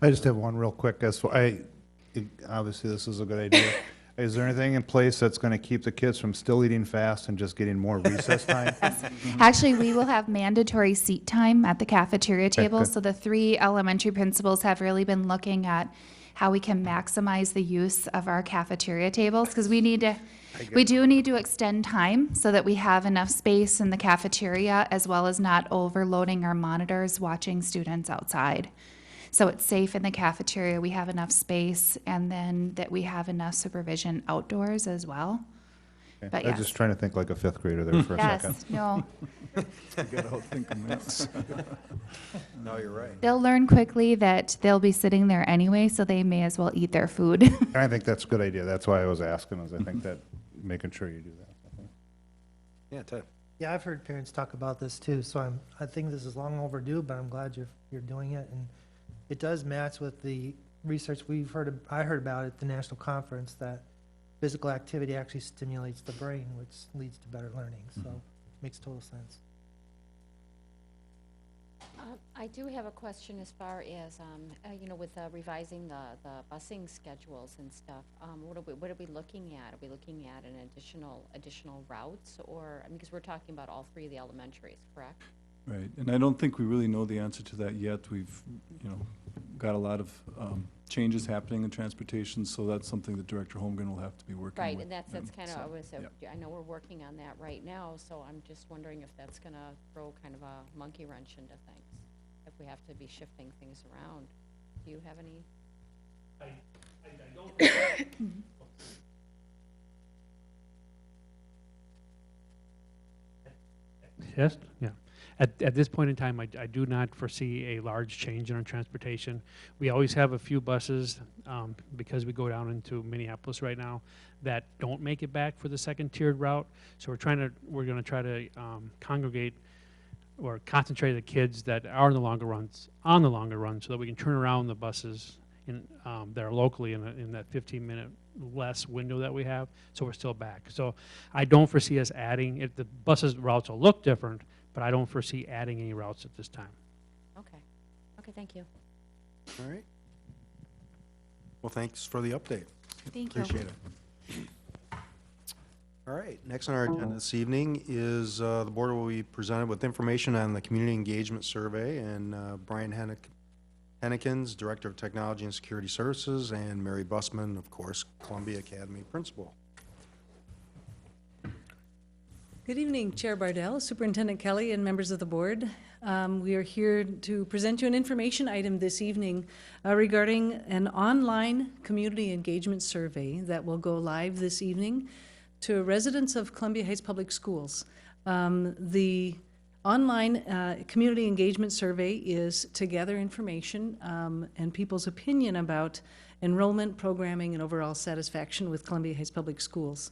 I just have one real quick. Obviously this is a good idea. Is there anything in place that's going to keep the kids from still eating fast and just getting more recess time? Actually, we will have mandatory seat time at the cafeteria table. good. So the 3 elementary principals have really been looking at how we can maximize the use of our cafeteria tables, because we do need to extend time so that we have enough space in the cafeteria, as well as not overloading our monitors watching students outside. So it's safe in the cafeteria, we have enough space, and then that we have enough supervision outdoors as well. But I'm yes. just trying to think like a 5th grader there for a second. Yes, no. Forget how thinking this. No, you're right. They'll learn quickly that they'll be sitting there anyway, so they may as well eat their food. I think that's a good idea. That's why I was asking, is I think that making sure you do that. Yeah, Ted. Yeah, I've heard parents talk about this too, so I think this is long overdue, but I'm glad you're doing it. And it does match with the research I heard about at the national conference, that physical activity actually stimulates the brain, which leads to better learning. So it makes total sense. I do have a question as far as, with revising the busing schedules and stuff. What are we looking at? Are we looking at an additional routes, or, because we're talking about all 3 of the elementaries, correct? Right, and I don't think we really know the answer to that yet. We've, got a lot of changes happening in transportation, so that's something that Director Holmgren will have to be working with. Right, and that's kind of, yeah. I know we're working on that right now, so I'm just wondering if that's going to throw kind of a monkey wrench into things, if we have to be shifting things around. Do you have any? I don't. Yes, yeah. At this point in time, I do not foresee a large change in our transportation. We always have a few buses, because we go down into Minneapolis right now, that don't make it back for the second tiered route. So we're going to try to congregate or concentrate the kids that are on the longer runs, so that we can turn around the buses that are locally in that 15-minute less window that we have, so we're still back. So I don't foresee us adding, the buses routes will look different, but I don't foresee adding any routes at this time. Okay, thank you. All right. Well, thanks for the update. Thank you. Appreciate it. All right, next on our agenda this evening is the board will be presented with information on the community engagement survey, and Brian Hennekins, Director of Technology and Security Services, and Mary Bussman, of course, Columbia Academy Principal. Good evening, Chair Bardell, Superintendent Kelly, and members of the board. We are here to present you an information item this evening regarding an online community engagement survey that will go live this evening to residents of Columbia Heights Public Schools. The online community engagement survey is to gather information and people's opinion about enrollment, programming, and overall satisfaction with Columbia Heights Public Schools.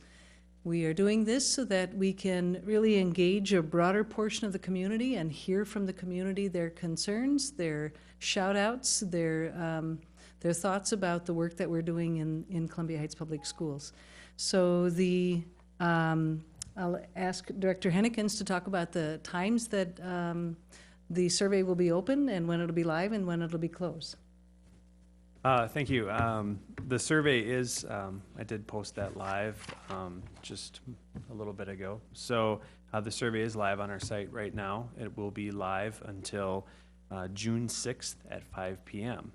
We are doing this so that we can really engage a broader portion of the community and hear from the community their concerns, their shout-outs, their thoughts about the work that we're doing in Columbia Heights Public Schools. So the I'll ask Director Hennekens to talk about the times that the survey will be open and when it'll be live and when it'll be closed. Thank you. The survey is, I did post that live just a little bit ago. So the survey is live on our site right now. It will be live until June 6th at 5 p.m.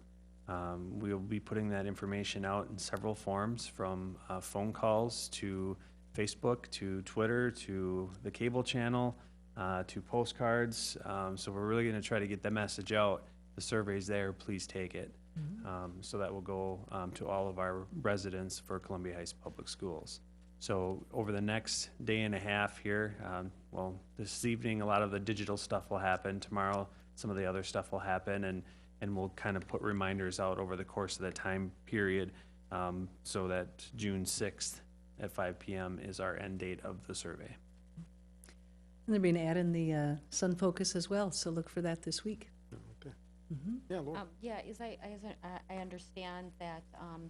We will be putting that information out in several forms, from phone calls to Facebook to Twitter to the cable channel to postcards. So we're really going to try to get the message out. The survey's there, please take it. So that will go to all of our residents for Columbia Heights Public Schools. So over the next day and a half here, well, this evening a lot of the digital stuff will happen. Tomorrow some of the other stuff will happen, and we'll kind of put reminders out over the course of that time period, so that June 6th at 5 p.m. is our end date of the survey. And there'll be an ad in the Sun Focus as well, so look for that this week. Okay. Mm-hmm. Yeah, Laura. Yeah, I understand that,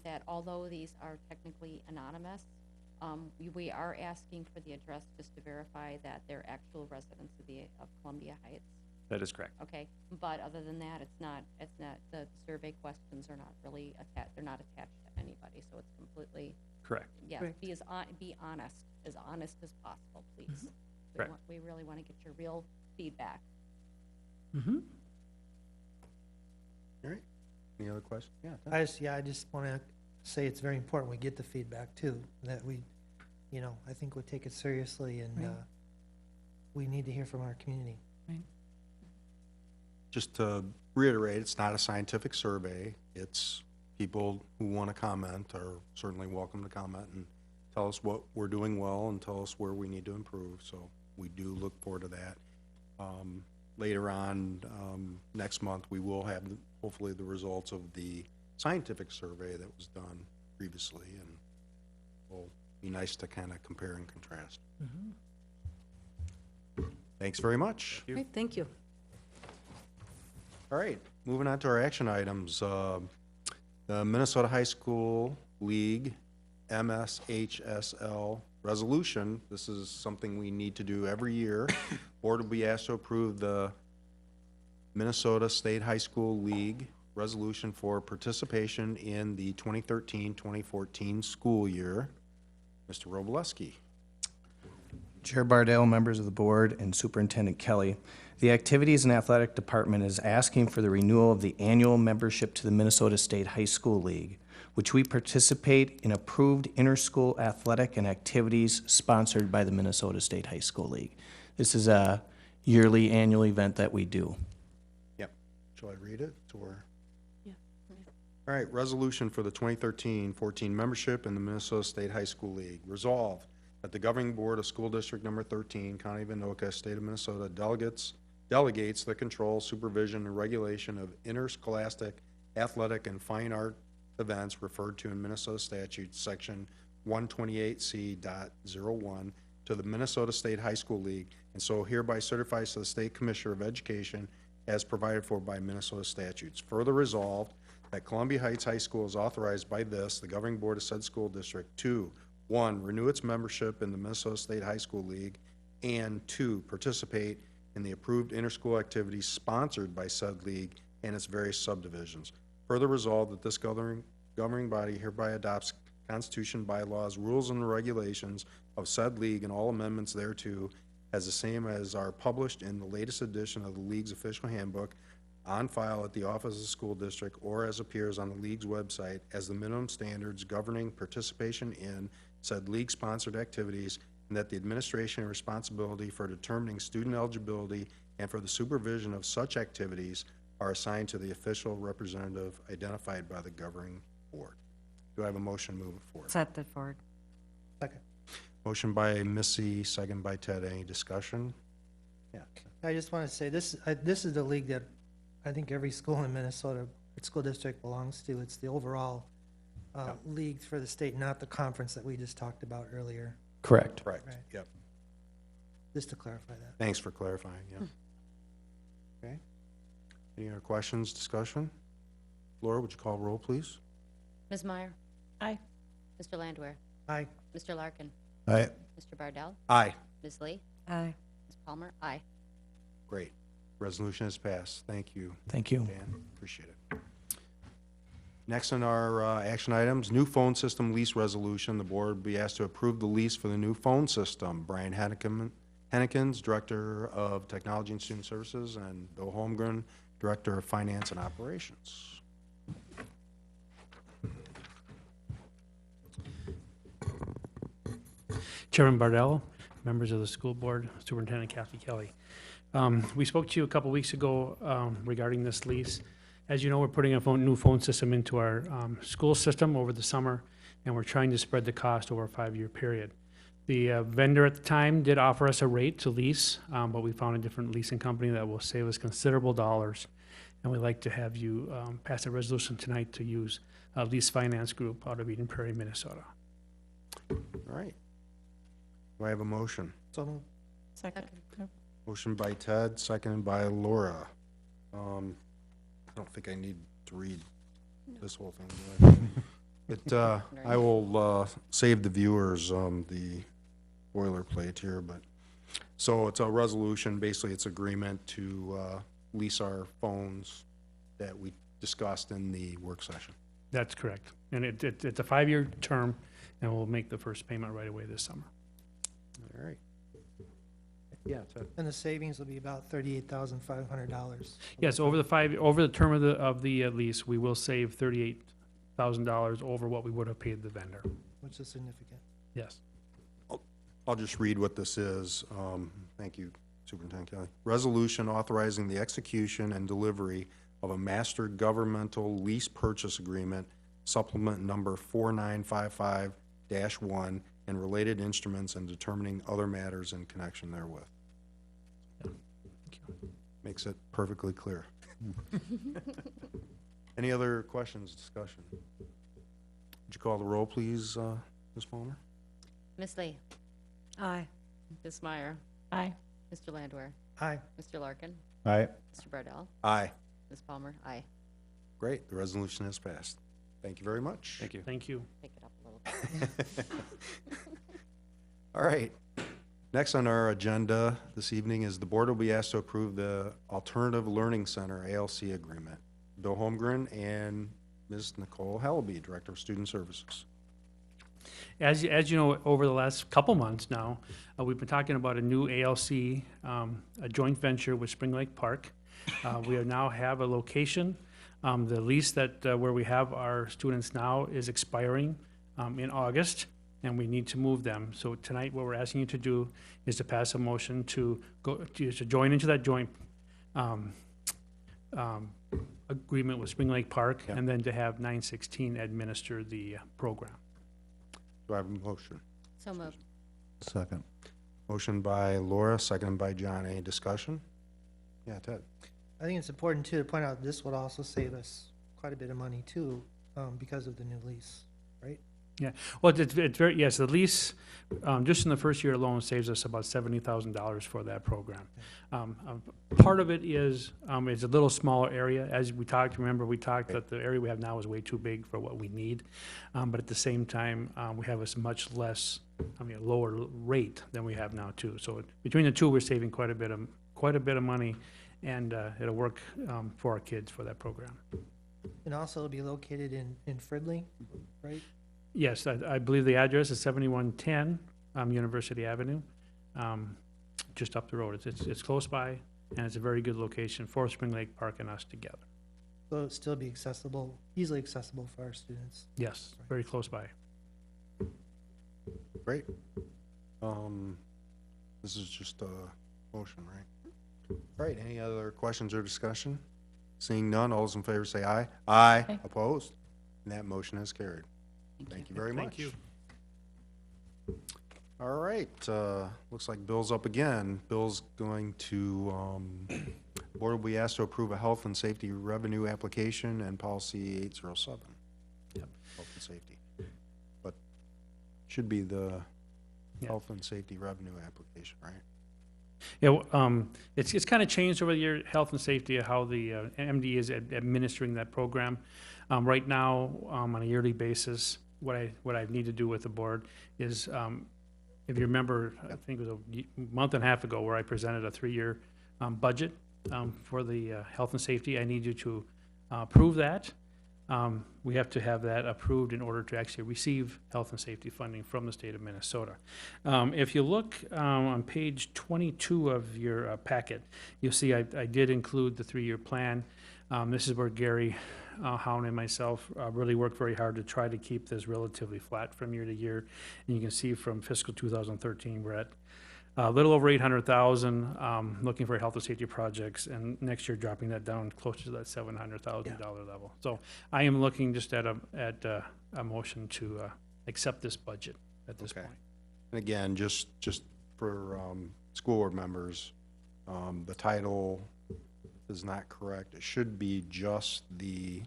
that although these are technically anonymous, we are asking for the address just to verify that they're actual residents of Columbia Heights. That is correct. Okay, but other than that, it's not, the survey questions are not really they're not attached to anybody, so it's completely. Correct. Yes, Correct. be honest as possible, please. Mm-hmm. Correct. We really want to get your real feedback. Mm-hmm. All right. Any other questions? Yeah. I just want to say it's very important we get the feedback too, that we, I think we take it seriously, and Right. We need to hear from our community. Right. Just to reiterate, it's not a scientific survey. It's people who want to comment are certainly welcome to comment and tell us what we're doing well and tell us where we need to improve. So we do look forward to that. Later on, next month, we will have hopefully the results of the scientific survey that was done previously, and will be nice to kind of compare and contrast. Mm-hmm. Thanks very much. Great, thank you. All right, moving on to our action items. The Minnesota High School League MSHSL resolution. This is something we need to do every year. Board will be asked to approve the Minnesota State High School League resolution for participation in the 2013-2014 school year. Mr. Robleski. Chair Bardell, members of the board, and Superintendent Kelly, the Activities and Athletic Department is asking for the renewal of the annual membership to the Minnesota State High School League, which we participate in approved inter-school athletic and activities sponsored by the Minnesota State High School League. This is a yearly annual event that we do. Yep. Shall I read it, or? Yeah. All right, resolution for the 2013-14 membership in the Minnesota State High School League. Resolved that the governing board of school district number 13, County of Anoka, State of Minnesota, delegates the control, supervision, and regulation of interscholastic, athletic, and fine art events referred to in Minnesota statute section 128C.01 to the Minnesota State High School League, and so hereby certifies to the State Commissioner of Education as provided for by Minnesota statutes. Further resolved that Columbia Heights High School is authorized by this, the governing board of said school district, to 1, renew its membership in the Minnesota State High School League, and 2, participate in the approved interschool activities sponsored by said league and its various subdivisions. Further resolved that this governing body hereby adopts Constitution, bylaws, rules, and regulations of said league and all amendments thereto as the same as are published in the latest edition of the league's official handbook on file at the office of the school district or as appears on the league's website as the minimum standards governing participation in said league-sponsored activities, and that the administration and responsibility for determining student eligibility and for the supervision of such activities are assigned to the official representative identified by the governing board. Do I have a motion moving forward? Set that forward. Second. Motion by Missy, second by Ted. Any discussion? Yeah. I just want to say, this is the league that I think every school in Minnesota, school district belongs to. It's the overall league for the state, not the conference that we just talked about earlier. Correct. Correct. Right. Yep. Just to clarify that. Thanks for clarifying, yeah. Okay. Any other questions, discussion? Laura, would you call roll, please? Ms. Meyer? Aye. Mr. Landwehr? Aye. Mr. Larkin? Aye. Mr. Bardell? Aye. Ms. Lee? Aye. Ms. Palmer? Aye. Great. Resolution is passed. Thank you. Thank you. Dan, appreciate it. Next on our action items, new phone system lease resolution. The board will be asked to approve the lease for the new phone system. Brian Hennekins, Director of Technology and Student Services, and Bill Holmgren, Director of Finance and Operations. Chairman Bardell, members of the school board, Superintendent Kathy Kelly. We spoke to you a couple weeks ago regarding this lease. As you know, we're putting a new phone system into our school system over the summer, and we're trying to spread the cost over a 5-year period. The vendor at the time did offer us a rate to lease, but we found a different leasing company that will save us considerable dollars, and we'd like to have you pass a resolution tonight to use Lease Finance Group out of Eden Prairie, Minnesota. All right. Do I have a motion? So moved. Second. Motion by Ted, seconded by Laura. I don't think I need to read this whole thing, do I? I will save the viewers the boilerplate here, but, so it's a resolution, basically it's agreement to lease our phones that we discussed in the work session. That's correct. And it's a 5-year term, and we'll make the first payment right away this summer. All right. Yeah, Ted. And the savings will be about $38,500. Yes, over the term of the lease, we will save $38,000 over what we would have paid the vendor. Which is significant. Yes. I'll just read what this is. Thank you, Superintendent Kelly. Resolution authorizing the execution and delivery of a master governmental lease purchase agreement, supplement number 4955-1, and related instruments, and determining other matters in connection therewith. Makes it perfectly clear. Any other questions, discussion? Would you call the roll, please, Ms. Palmer? Ms. Lee? Aye. Ms. Meyer? Aye. Mr. Landwehr? Aye. Mr. Larkin? Aye. Mr. Bardell? Aye. Ms. Palmer? Aye. Great, the resolution is passed. Thank you very much. Thank you. Thank you. Pick it up a little bit. All right. Next on our agenda this evening is the board will be asked to approve the Alternative Learning Center ALC agreement. Bill Holmgren and Ms. Nicole Hallaby, Director of Student Services. As you know, over the last couple months now, we've been talking about a new ALC, a joint venture with Spring Lake Park. We now have a location. The lease that where we have our students now is expiring in August, and we need to move them. So tonight, what we're asking you to do is to pass a motion to join into that joint agreement with Spring Lake Park, and then to have 916 administer the program. Do I have a motion? So moved. Second. Motion by Laura, seconded by John. Any discussion? Yeah, Ted. I think it's important too to point out this would also save us quite a bit of money too, because of the new lease, right? Yeah, well, it's very, yes, the lease, just in the first year alone, saves us about $70,000 for that program. Part of it is, it's a little smaller area. As we talked, remember, we talked that the area we have now is way too big for what we need. But at the same time, we have a much less, lower rate than we have now too. So between the two, we're saving quite a bit of money, and it'll work for our kids for that program. And also it'll be located in Fridley, right? Yes, I believe the address is 7110 University Avenue, just up the road. It's close by, and it's a very good location for Spring Lake Park and us together. So it'll still be accessible, easily accessible for our students. Yes, very close by. Great. This is just a motion, right? All right, any other questions or discussion? Seeing none, all those in favor say aye. Aye. Aye. Opposed? And that motion is carried. Thank you very much. Thank you. All right, looks like Bill's up again. Bill's going to, board will be asked to approve a health and safety revenue application and policy 807. Yep. Health and safety. But should be the health and safety revenue application, right? Yeah, it's kind of changed over the year, health and safety, how the MD is administering that program. Right now, on a yearly basis, what I need to do with the board is If you remember, I think it was a month and a half ago where I presented a 3-year budget for the health and safety. I need you to approve that. We have to have that approved in order to actually receive health and safety funding from the state of Minnesota. If you look on page 22 of your packet, you'll see I did include the 3-year plan. This is where Gary Hown and myself really worked very hard to try to keep this relatively flat from year to year. And you can see from fiscal 2013, we're at a little over 800,000 looking for health and safety projects, and next year dropping that down closer to that $700,000 level. So I am looking just at a motion to accept this budget at this point. And again, just for school board members, the title is not correct. It should be just the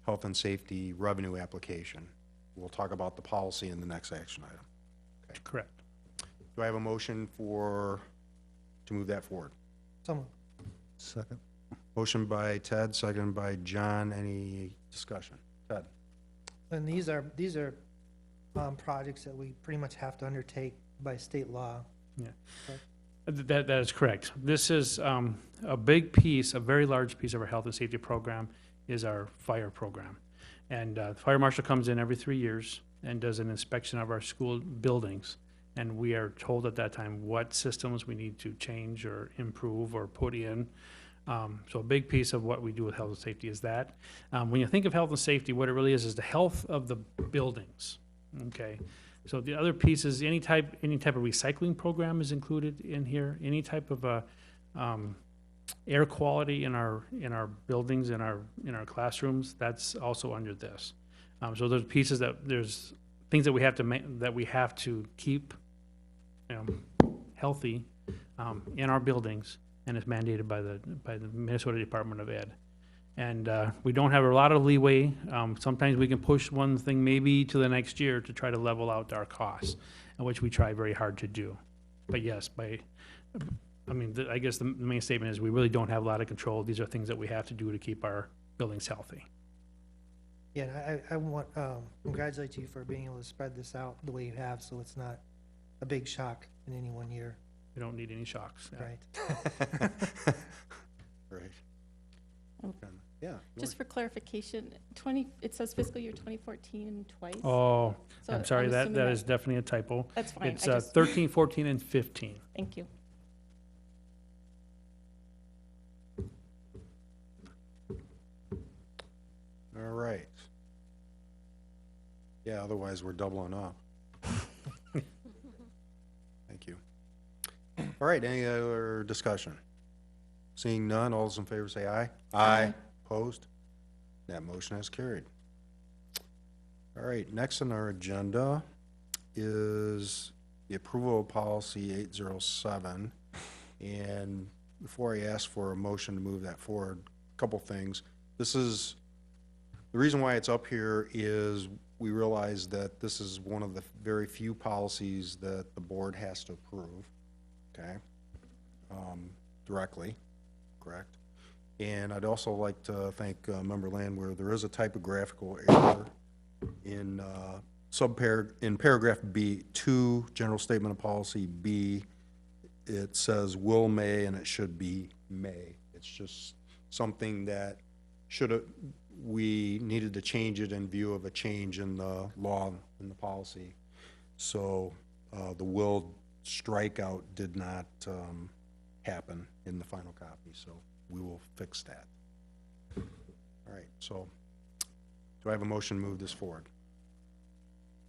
health and safety revenue application. We'll talk about the policy in the next action item. Okay. Correct. Do I have a motion to move that forward? Someone. Second. Motion by Ted, second by John. Any discussion? Ted? And these are projects that we pretty much have to undertake by state law. Yeah. Correct? That is correct. This is a big piece, a very large piece of our health and safety program is our fire program. And the fire marshal comes in every 3 years and does an inspection of our school buildings. And we are told at that time what systems we need to change or improve or put in. So a big piece of what we do with health and safety is that. When you think of health and safety, what it really is the health of the buildings, okay? So the other pieces, any type of recycling program is included in here, any type of air quality in our buildings, in our classrooms, that's also under this. So there's pieces there's things that we have to keep healthy in our buildings, and it's mandated by the Minnesota Department of Ed. And we don't have a lot of leeway. Sometimes we can push one thing maybe to the next year to try to level out our costs, which we try very hard to do. But yes, I guess the main statement is we really don't have a lot of control. These are things that we have to do to keep our buildings healthy. Yeah, and I want congratulate you for being able to spread this out the way you have, so it's not a big shock in any one year. We don't need any shocks. Yeah. Right. Right. Yeah. Just for clarification, it says fiscal year 2014 twice. Oh, So I'm sorry, that assuming is definitely a typo. That's fine. It's 13, 14, and 15. Thank you. All right. Yeah, otherwise we're doubling up. Thank you. All right, any other discussion? Seeing none, all those in favor say aye. Aye. Opposed? That motion is carried. All right, next on our agenda is the approval of policy 807. And before I ask for a motion to move that forward, a couple things. The reason why it's up here is we realize that this is one of the very few policies that the board has to approve, okay, directly, correct? And I'd also like to thank Member Landwehr. There is a typographical error in paragraph B2, general statement of policy B. It says will, may, and it should be may. It's just something that we needed to change it in view of a change in the law and the policy. So the will strikeout did not happen in the final copy, so we will fix that. All right, so do I have a motion to move this forward?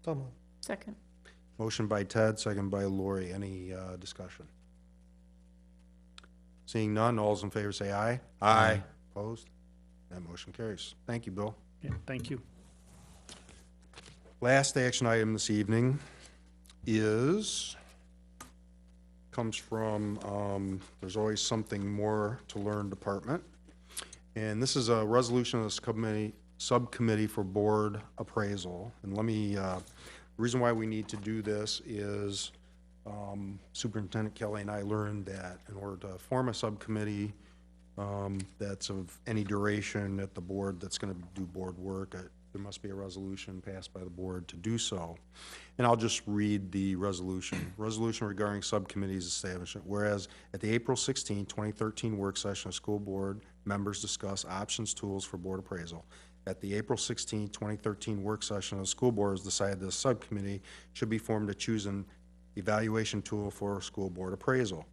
So moved. Second. Motion by Ted, second by Lori. Any discussion? Seeing none, all those in favor say aye. Aye. Opposed? That motion carries. Thank you, Bill. Yeah, thank you. Last action item this evening comes from, there's always something more to learn department. And this is a resolution of the subcommittee for board appraisal. And the reason why we need to do this is Superintendent Kelly and I learned that in order to form a subcommittee that's of any duration at the board that's going to do board work, there must be a resolution passed by the board to do so. And I'll just read the resolution. Resolution regarding subcommittees establishment. Whereas at the April 16, 2013 work session of school board, members discuss options tools for board appraisal. At the April 16, 2013 work session of the school board, has decided the subcommittee should be formed to choose an evaluation tool for school board appraisal.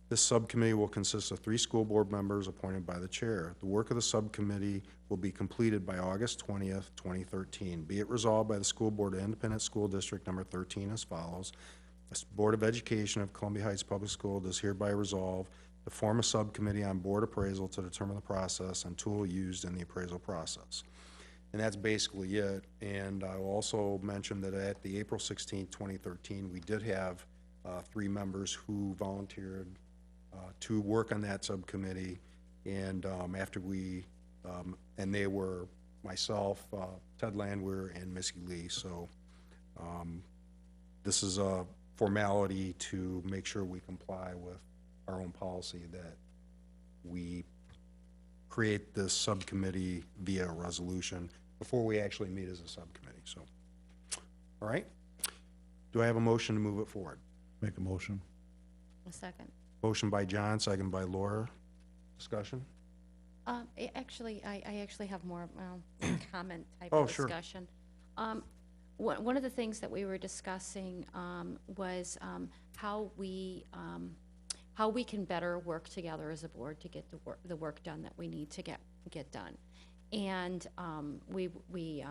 This subcommittee will consist of 3 school board members appointed by the chair. The work of the subcommittee will be completed by August 20th, 2013. Be it resolved by the school board of Independent School District number 13 as follows. The Board of Education of Columbia Heights Public School does hereby resolve to form a subcommittee on board appraisal to determine the process and tool used in the appraisal process. And that's basically it. And I will also mention that at the April 16th, 2013, we did have 3 members who volunteered to work on that subcommittee, and after we, and they were myself, Ted Landwehr, and Missy Lee. So this is a formality to make sure we comply with our own policy that we create this subcommittee via resolution before we actually meet as a subcommittee. So, all right. Do I have a motion to move it forward? Make a motion. A second. Motion by John, second by Laura. Discussion? Actually, I actually have more comment type Oh, of sure. discussion. One of the things that we were discussing was how we can better work together as a board to get the work done that we need to get done. And we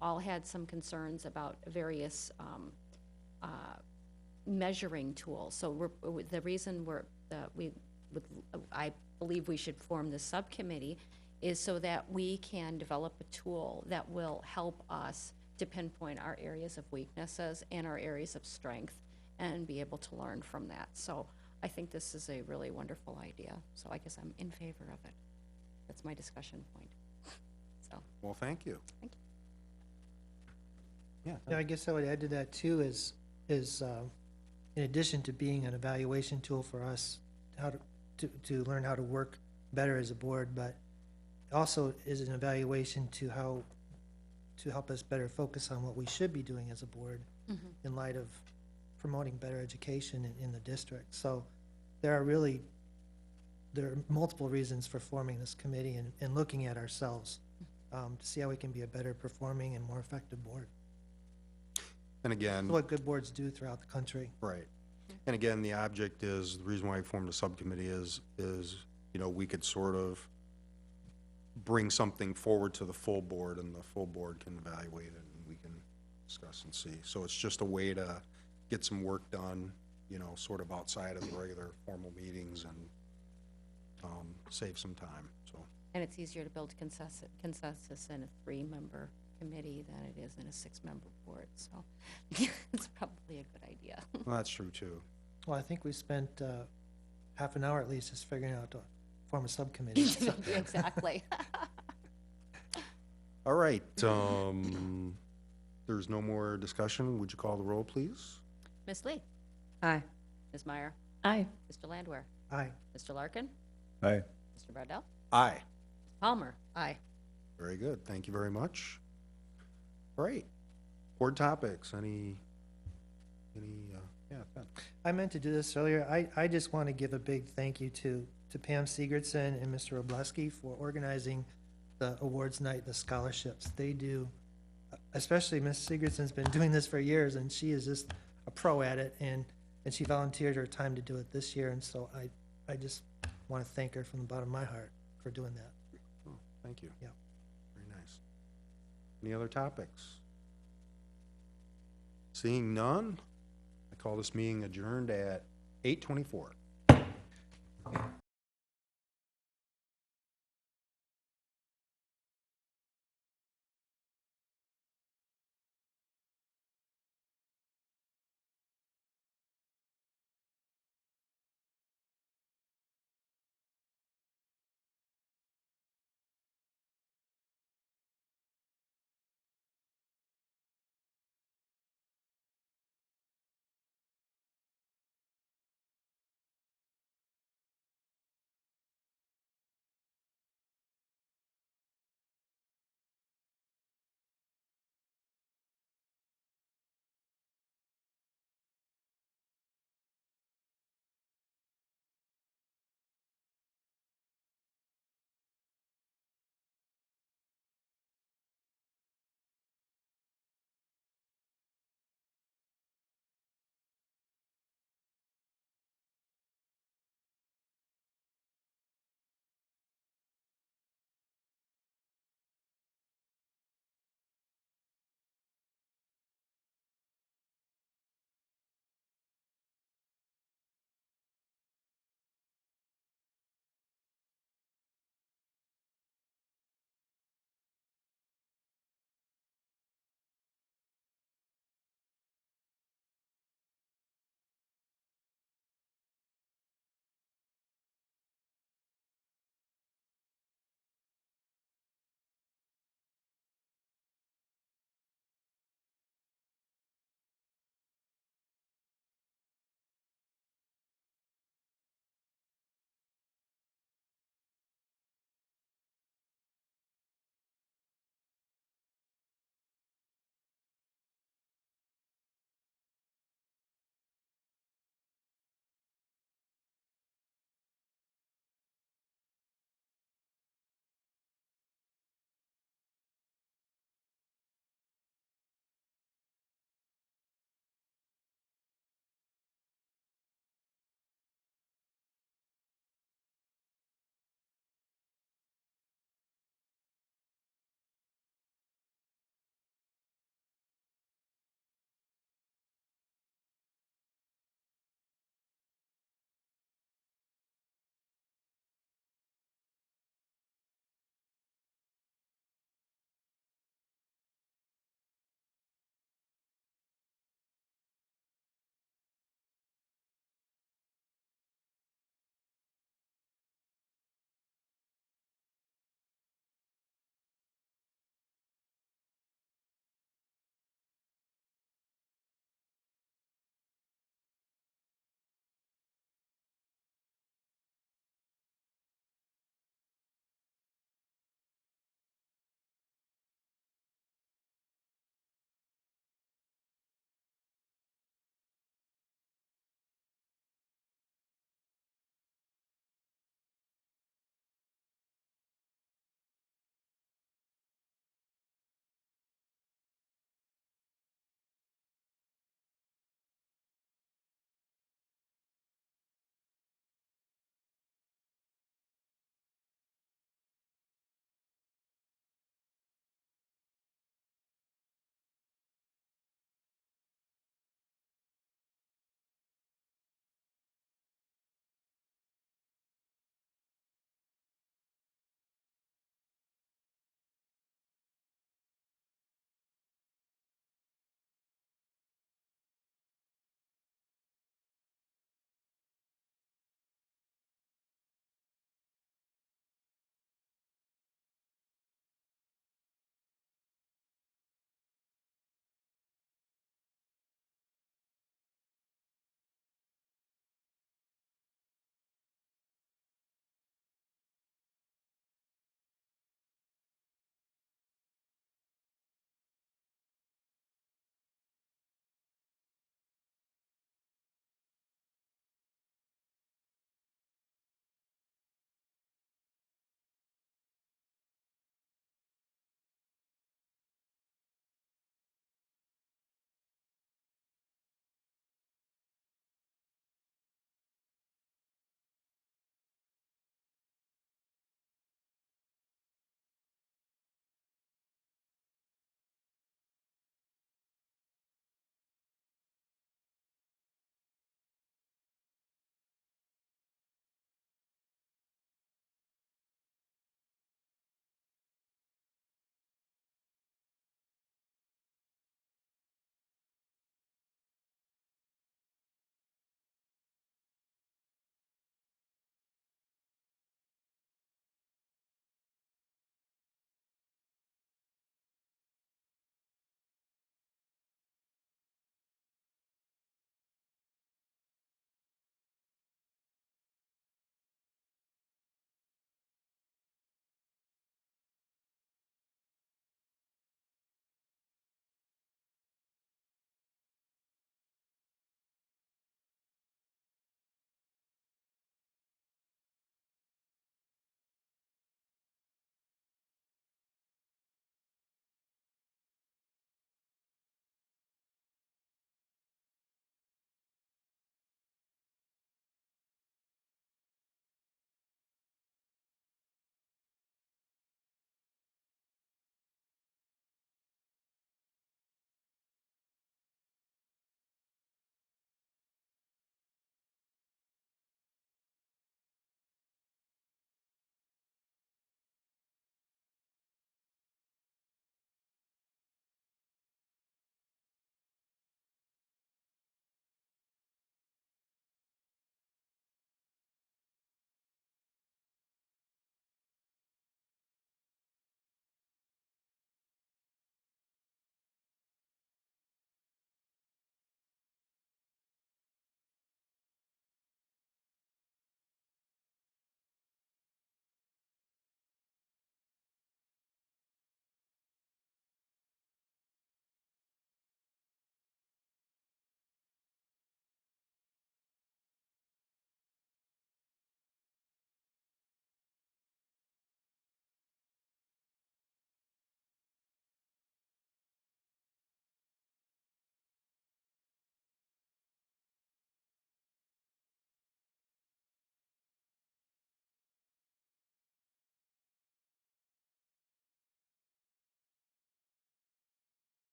all had some concerns about various measuring tools. So the reason I believe we should form this subcommittee is so that we can develop a tool that will help us to pinpoint our areas of weaknesses and our areas of strength and be able to learn from that. So I think this is a really wonderful idea. So I guess I'm in favor of it. That's my discussion point. So. Well, thank you. Thank you. Yeah, I guess I would add to that too is in addition to being an evaluation tool for us, how to learn how to work better as a board, but also is an evaluation to help us better focus on what we should be doing as a board in light of promoting better education in the district. So there are multiple reasons for forming this committee and looking at ourselves to see how we can be a better performing and more effective board. And again, What good boards do throughout the country. right. And again, the object is, the reason why I formed a subcommittee is, we could sort of bring something forward to the full board, and the full board can evaluate it, and we can discuss and see. So it's just a way to get some work done, sort of outside of the regular formal meetings and save some time, so. And it's easier to build consensus in a 3-member committee than it is in a 6-member board, so it's probably a good idea. Well, that's true too. Well, I think we spent half an hour at least just figuring out to form a subcommittee. So. Exactly. All right, there's no more discussion. Would you call the roll, please? Ms. Lee? Aye. Ms. Meyer? Aye. Mr. Landwehr? Aye. Mr. Larkin? Aye. Mr. Bardell? Aye. Palmer? Aye. Very good. Thank you very much. All right. Board topics. Yeah, Ben. I meant to do this earlier. I just want to give a big thank you to Pam Sigurdson and Mr. Robleski for organizing the awards night, the scholarships. They do, especially Ms. Sigurdson's been doing this for years, and she is just a pro at it, and she volunteered her time to do it this year, and so I just want to thank her from the bottom of my heart for doing that. Oh, thank you. Yeah. Very nice. Any other topics? Seeing none, I call this meeting adjourned at 8:24.